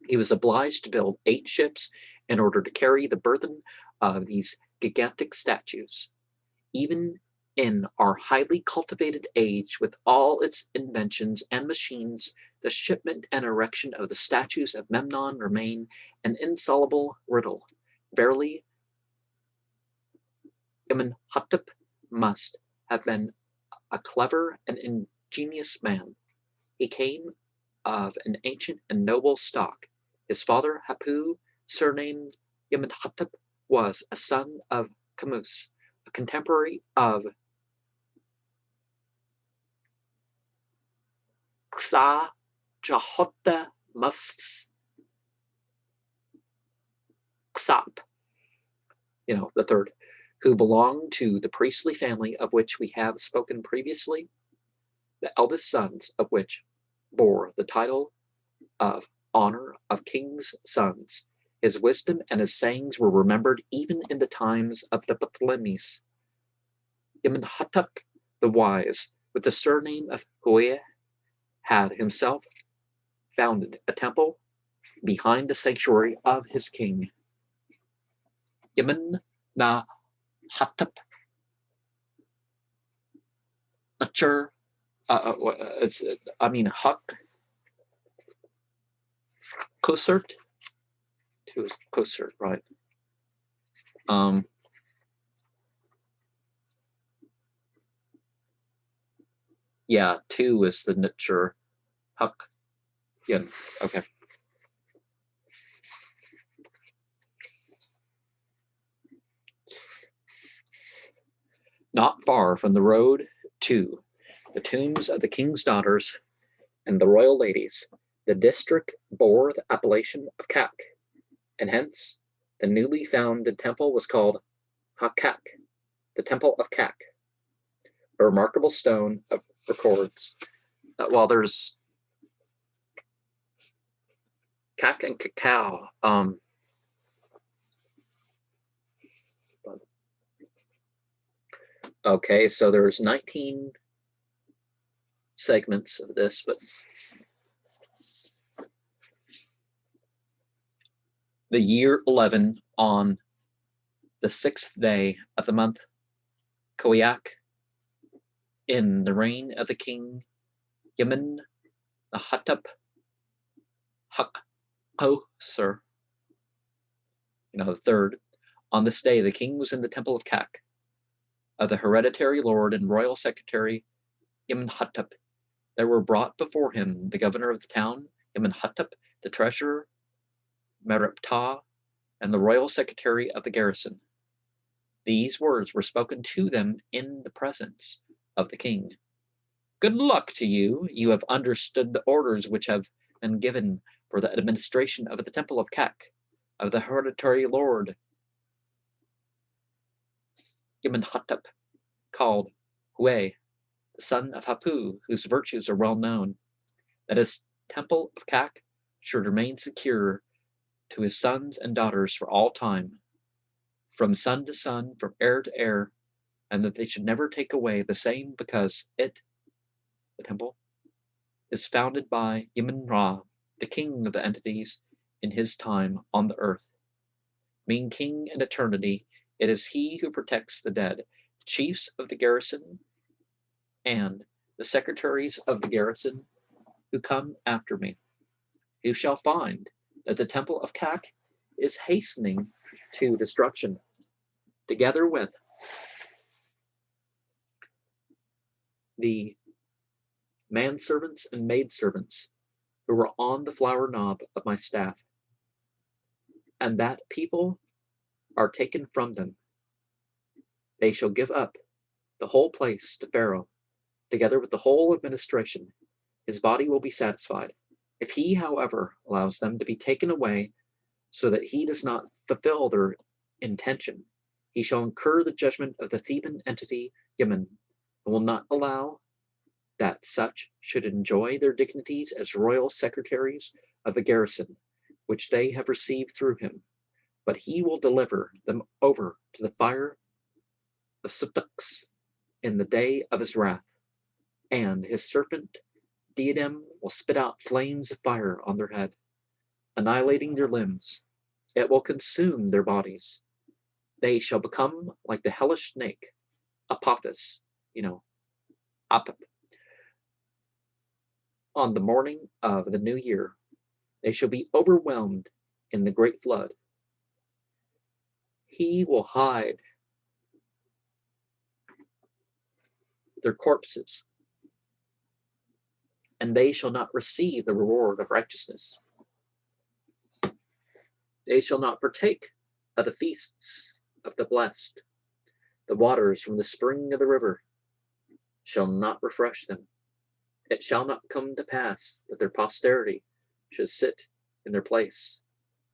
He was obliged to build 8 ships in order to carry the burden of these gigantic statues. Even in our highly cultivated age, with all its inventions and machines, the shipment and erection of the statues of Memnon remain an insoluble riddle. Verily, Imhotep must have been a clever and ingenious man. He came of an ancient and noble stock. His father, Hapu, surnamed Imhotep, was a son of Camus, a contemporary of Xahota Xap, the third, who belonged to the priestly family of which we have spoken previously, the eldest sons of which bore the title of honor of king's sons. His wisdom and his sayings were remembered even in the times of the Ptolemies. Imhotep the Wise, with the surname of Huye, had himself founded a temple behind the sanctuary of his king. Imhotep, Huck Kosert, two is Kosert, right? Yeah, 2 is the Nitcher. Huck. Yeah, okay. Not far from the road to the tombs of the king's daughters and the royal ladies, the district bore the appellation of Kak, and hence the newly founded temple was called Hakak, the Temple of Kak. A remarkable stone records while there's Kak and Cacao. Okay, so there's 19 segments of this, but the year 11, on the 6th day of the month Koiak, in the reign of the king Yemen the Hattup Hakosir, the third. On this day, the king was in the temple of Kak, of the hereditary lord and royal secretary Imhotep. There were brought before him the governor of the town, Imhotep, the treasurer, Meriptah, and the royal secretary of the garrison. These words were spoken to them in the presence of the king. Good luck to you. You have understood the orders which have been given for the administration of the temple of Kak, of the hereditary lord Imhotep, called Hue, the son of Hapu, whose virtues are well known, that his temple of Kak should remain secure to his sons and daughters for all time, from son to son, from heir to heir, and that they should never take away the same, because it, the temple, is founded by Yemen-Ra, the king of the entities in his time on the earth. Being king in eternity, it is he who protects the dead, the chiefs of the garrison, and the secretaries of the garrison who come after me, who shall find that the temple of Kak is hastening to destruction, together with the manservants and maidservants who were on the flower knob of my staff, and that people are taken from them. They shall give up the whole place to Pharaoh, together with the whole administration. His body will be satisfied. If he, however, allows them to be taken away so that he does not fulfill their intention, he shall incur the judgment of the Theban entity Yemen, and will not allow that such should enjoy their dignities as royal secretaries of the garrison, which they have received through him, but he will deliver them over to the fire of Subtux in the day of his wrath, and his serpent diadem will spit out flames of fire on their head, annihilating their limbs. It will consume their bodies. They shall become like the hellish snake, Apophis, Apop. On the morning of the new year, they shall be overwhelmed in the great flood. He will hide their corpses, and they shall not receive the reward of righteousness. They shall not partake of the feasts of the blessed. The waters from the spring of the river shall not refresh them. It shall not come to pass that their posterity should sit in their place.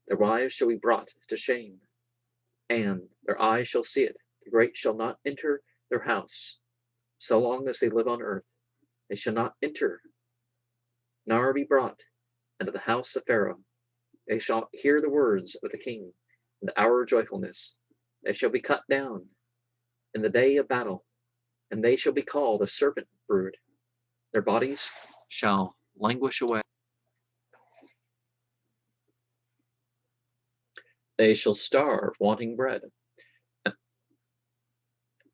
Their wives shall be brought to shame, and their eyes shall see it. The great shall not enter their house. So long as they live on earth, they shall not enter, nor be brought into the house of Pharaoh. They shall hear the words of the king in the hour of joyfulness. They shall be cut down in the day of battle, and they shall be called a serpent brood. Their bodies shall languish away. They shall starve, wanting bread,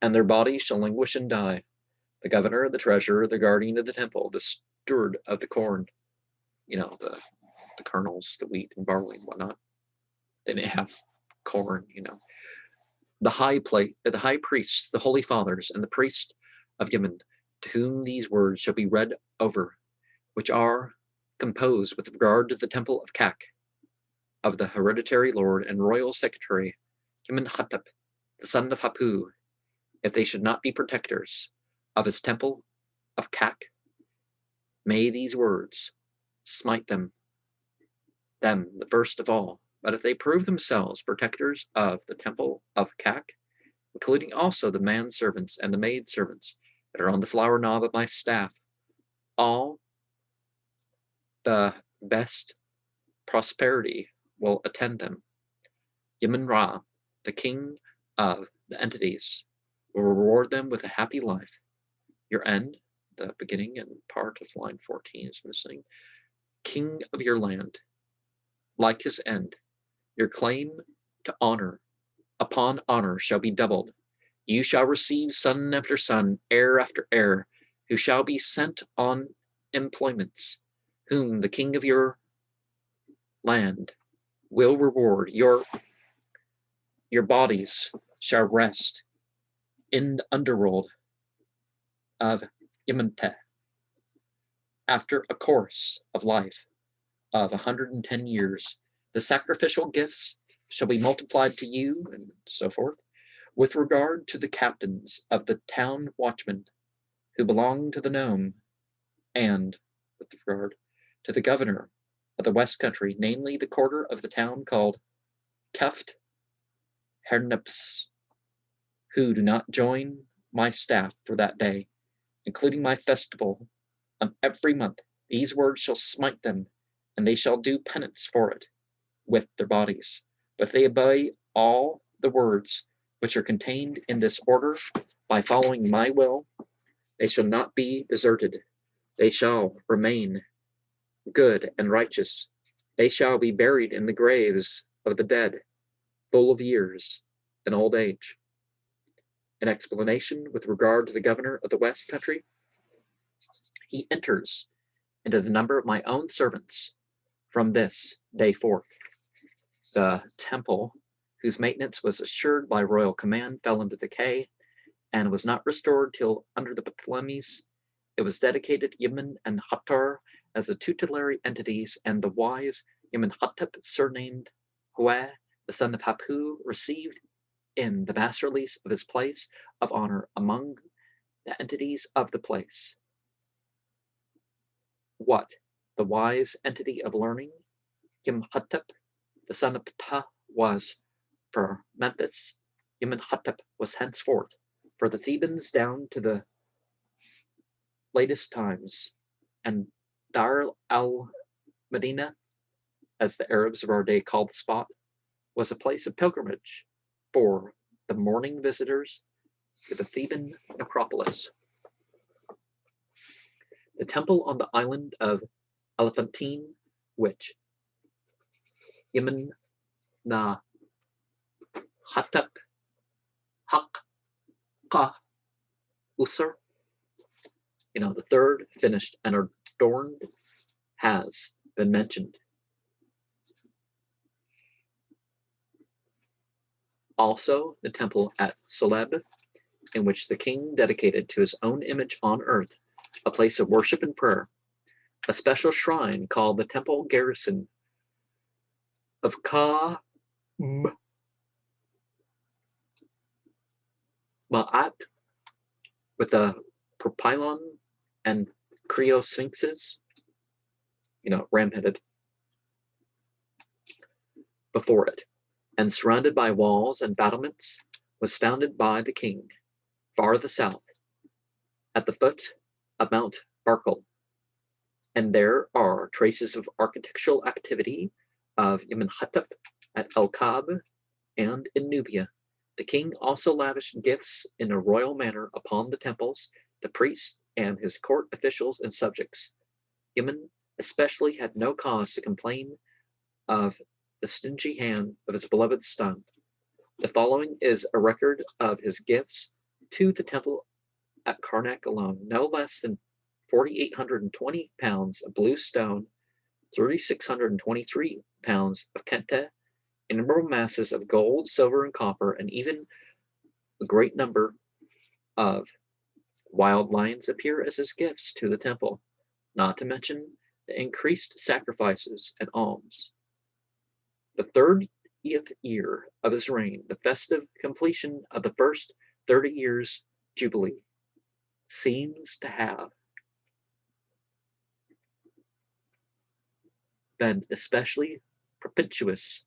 and their bodies shall languish and die. The governor, the treasurer, the guardian of the temple, the steward of the corn, the kernels, the wheat and barley and whatnot. They may have corn, The high priests, the holy fathers, and the priest of Yemen, to whom these words shall be read over, which are composed with regard to the temple of Kak, of the hereditary lord and royal secretary Yemen-Hatep, the son of Hapu, if they should not be protectors of his temple of Kak, may these words smite them the first of all. But if they prove themselves protectors of the temple of Kak, including also the manservants and the maidservants that are on the flower knob of my staff, all the best prosperity will attend them. Yemen-Ra, the king of the entities, will reward them with a happy life. Your end, the beginning and part of line 14 is missing. King of your land, like his end, Your claim to honor upon honor shall be doubled. You shall receive son after son, heir after heir, who shall be sent on employments, whom the king of your land will reward. Your bodies shall rest in the underworld of Imante. After a course of life of 110 years, the sacrificial gifts shall be multiplied to you, and so forth, with regard to the captains of the town watchmen who belong to the nome, and with regard to the governor of the west country, namely the quarter of the town called Keft Herneps, who do not join my staff for that day, including my festival of every month. These words shall smite them, and they shall do penance for it with their bodies. But if they obey all the words which are contained in this order by following my will, they shall not be deserted. They shall remain good and righteous. They shall be buried in the graves of the dead, full of years and old age. An explanation with regard to the governor of the west country. He enters into the number of my own servants from this day forth. The temple, whose maintenance was assured by royal command, fell into decay and was not restored till under the Ptolemies. It was dedicated to Yemen and Hattar as the tutelary entities, and the wise Yemenhotep, surnamed Hue, the son of Hapu, received in the bas relief of his place of honor among the entities of the place. What? The wise entity of learning, Yemenhotep, the son of Ptah, was for Memphis. Yemenhotep was henceforth for the Thebans down to the latest times, and Dar al-Medina, as the Arabs of our day called the spot, was a place of pilgrimage for the morning visitors to the Theban necropolis. The temple on the island of Elephantine, which Yemen na Hatep Haq Ka Usur, the third, finished and adorned, has been mentioned. Also, the temple at Soleb, in which the king dedicated to his own image on earth a place of worship and prayer, a special shrine called the Temple Garrison of Ka Ma'at, with a propylon and criosphinxes, ram-headed, before it, and surrounded by walls and battlements, was founded by the king, far the south, at the foot of Mount Barkal. And there are traces of architectural activity of Yemenhotep at El Kab and in Nubia. The king also lavished gifts in a royal manner upon the temples, the priests, and his court officials and subjects. Yemen especially had no cause to complain of the stingy hand of his beloved son. The following is a record of his gifts to the temple at Karnak alone: no less than 4,820 pounds of blue stone, 3,623 pounds of kente, innumerable masses of gold, silver, and copper, and even a great number of wild lions appear as his gifts to the temple, not to mention the increased sacrifices and alms. The 30th year of his reign, the festive completion of the first 30 years' jubilee, seems to have been especially propitious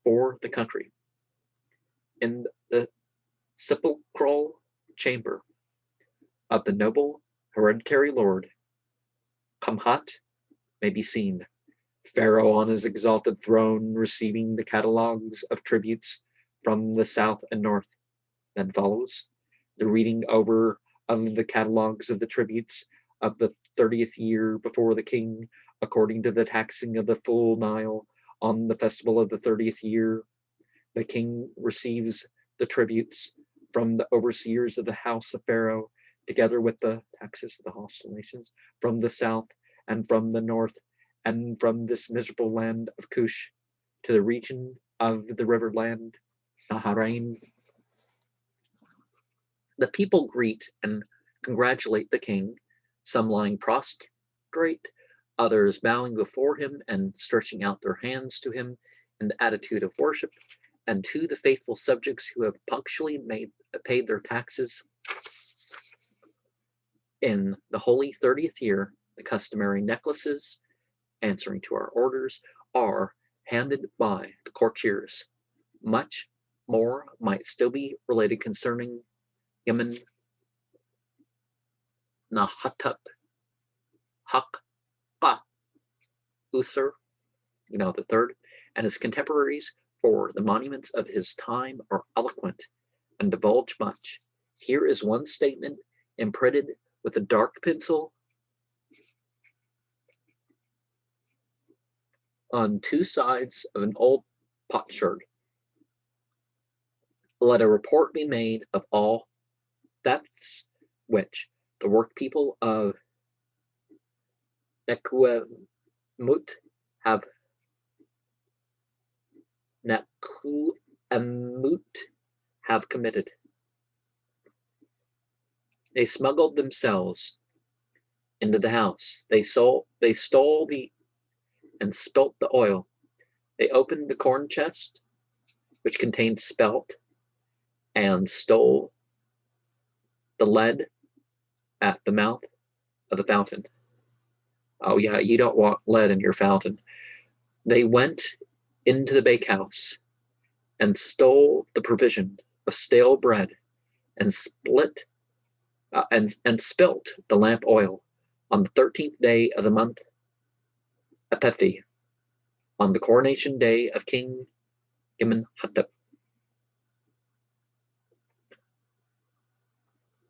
for the country. In the sepulchral chamber of the noble hereditary lord, Kamhat, may be seen Pharaoh on his exalted throne receiving the catalogues of tributes from the south and north. Then follows the reading over of the catalogues of the tributes of the 30th year before the king, according to the taxing of the full Nile, On the festival of the 30th year, the king receives the tributes from the overseers of the house of Pharaoh, together with the taxes of the hostile nations from the south and from the north, and from this miserable land of Cush to the region of the river land, Naharain. The people greet and congratulate the king, some lying prostrate, others bowing before him and stretching out their hands to him in the attitude of worship, and to the faithful subjects who have punctually paid their taxes. In the holy 30th year, the customary necklaces, answering to our orders, are handed by the courtiers. Much more might still be related concerning Yemen Nahatep Hakpa Usur, the third, and his contemporaries, for the monuments of his time are eloquent and divulge much. Here is one statement imprinted with a dark pencil on two sides of an old potsherd. Let a report be made of all thefts which the workpeople of Nekuemut have committed. They smuggled themselves into the house. They stole and spilt the oil. They opened the corn chest, which contained spelt, and stole the lead at the mouth of the fountain. Oh yeah, you don't want lead in your fountain. They went into the bakehouse and stole the provision of stale bread and spilt the lamp oil on the 13th day of the month Epithi, on the coronation day of King Imhotep.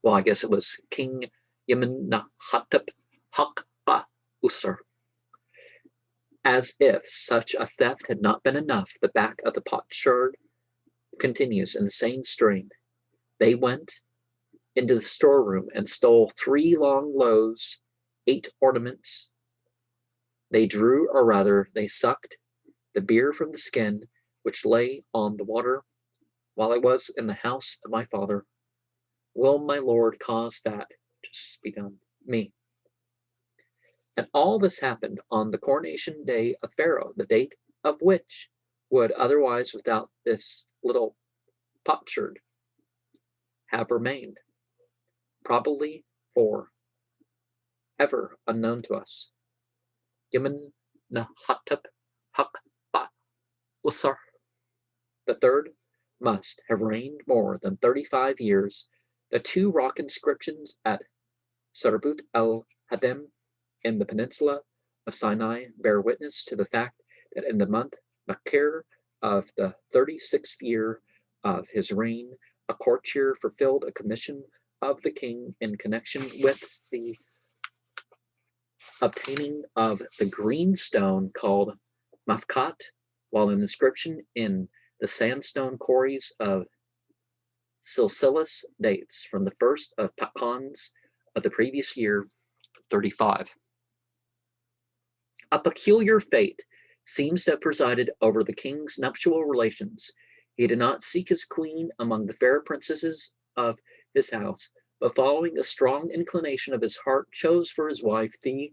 Well, I guess it was King Imhotep Hakpa Usur. As if such a theft had not been enough, the back of the potsherd continues in the same strain. They went into the storeroom and stole 3 long loaves, 8 ornaments. They drew, or rather, they sucked the beer from the skin which lay on the water while I was in the house of my father. Will my Lord cause that justice be done me? And all this happened on the coronation day of Pharaoh, the date of which would otherwise, without this little potsherd, have remained, probably for ever unknown to us. Yemen Nahatep Hakpa Usur the third must have reigned more than 35 years. The 2 rock inscriptions at Sarbut el-Hadem in the peninsula of Sinai bear witness to the fact that in the month Makir of the 36th year of his reign, a courtier fulfilled a commission of the king in connection with the obtaining of the green stone called Mafkat, while an inscription in the sandstone quarries of Silsilis dates from the 1st of Pakans of the previous year, 35. A peculiar fate seems to have presided over the king's nuptial relations. He did not seek his queen among the fair princesses of his house, but following a strong inclination of his heart, chose for his wife the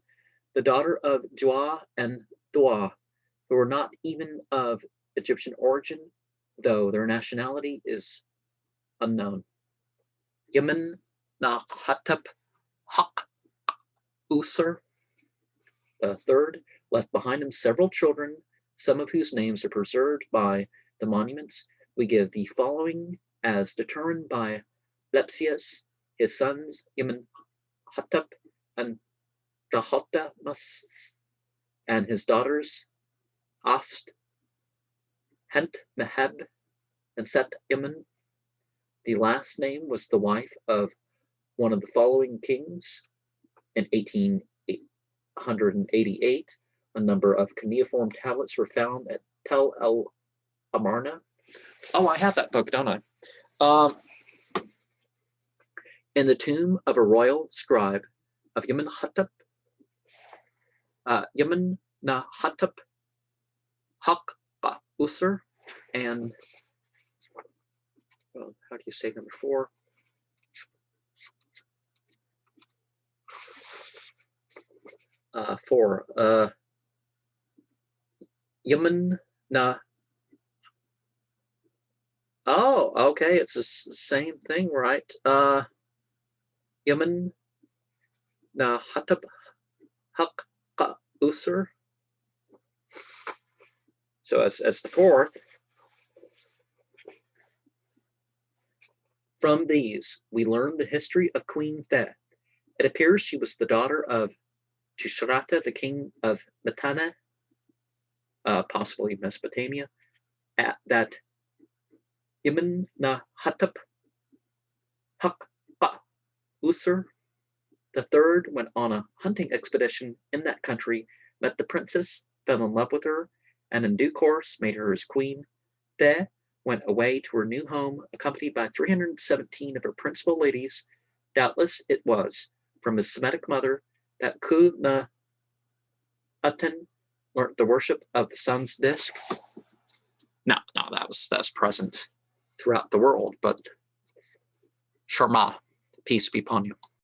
daughter of Jua and Dua, who were not even of Egyptian origin, though their nationality is unknown. Yemen Nahatep Hak Usur the third left behind him several children, some of whose names are preserved by the monuments. We give the following as determined by Lepsius, his sons Imhotep and Dahotmus, and his daughters Ast, Hent Meheb, and Set Iman. The last name was the wife of one of the following kings. In 1888, a number of cuneiform tablets were found at Tel El Amarna. Oh, I have that book, don't I? In the tomb of a royal scribe of Yemenhatep, Yemenhatep Haq-Usr, and well, how do you say number 4? Yemen. Oh, okay, it's the same thing, right? Yemen Hattab Haq-Usr. So as the 4th. From these, we learn the history of Queen Fe. It appears she was the daughter of Tushratta, the king of Mitanni, possibly Mesopotamia, that Yemenhatep Haq-Usr the third went on a hunting expedition in that country, met the princess, fell in love with her, and in due course made her his queen. Fe went away to her new home, accompanied by 317 of her principal ladies. Doubtless it was from his Semitic mother that Ku-na-Uten learnt the worship of the sun's disk. No, that's present throughout the world, but Sharma, peace be upon you.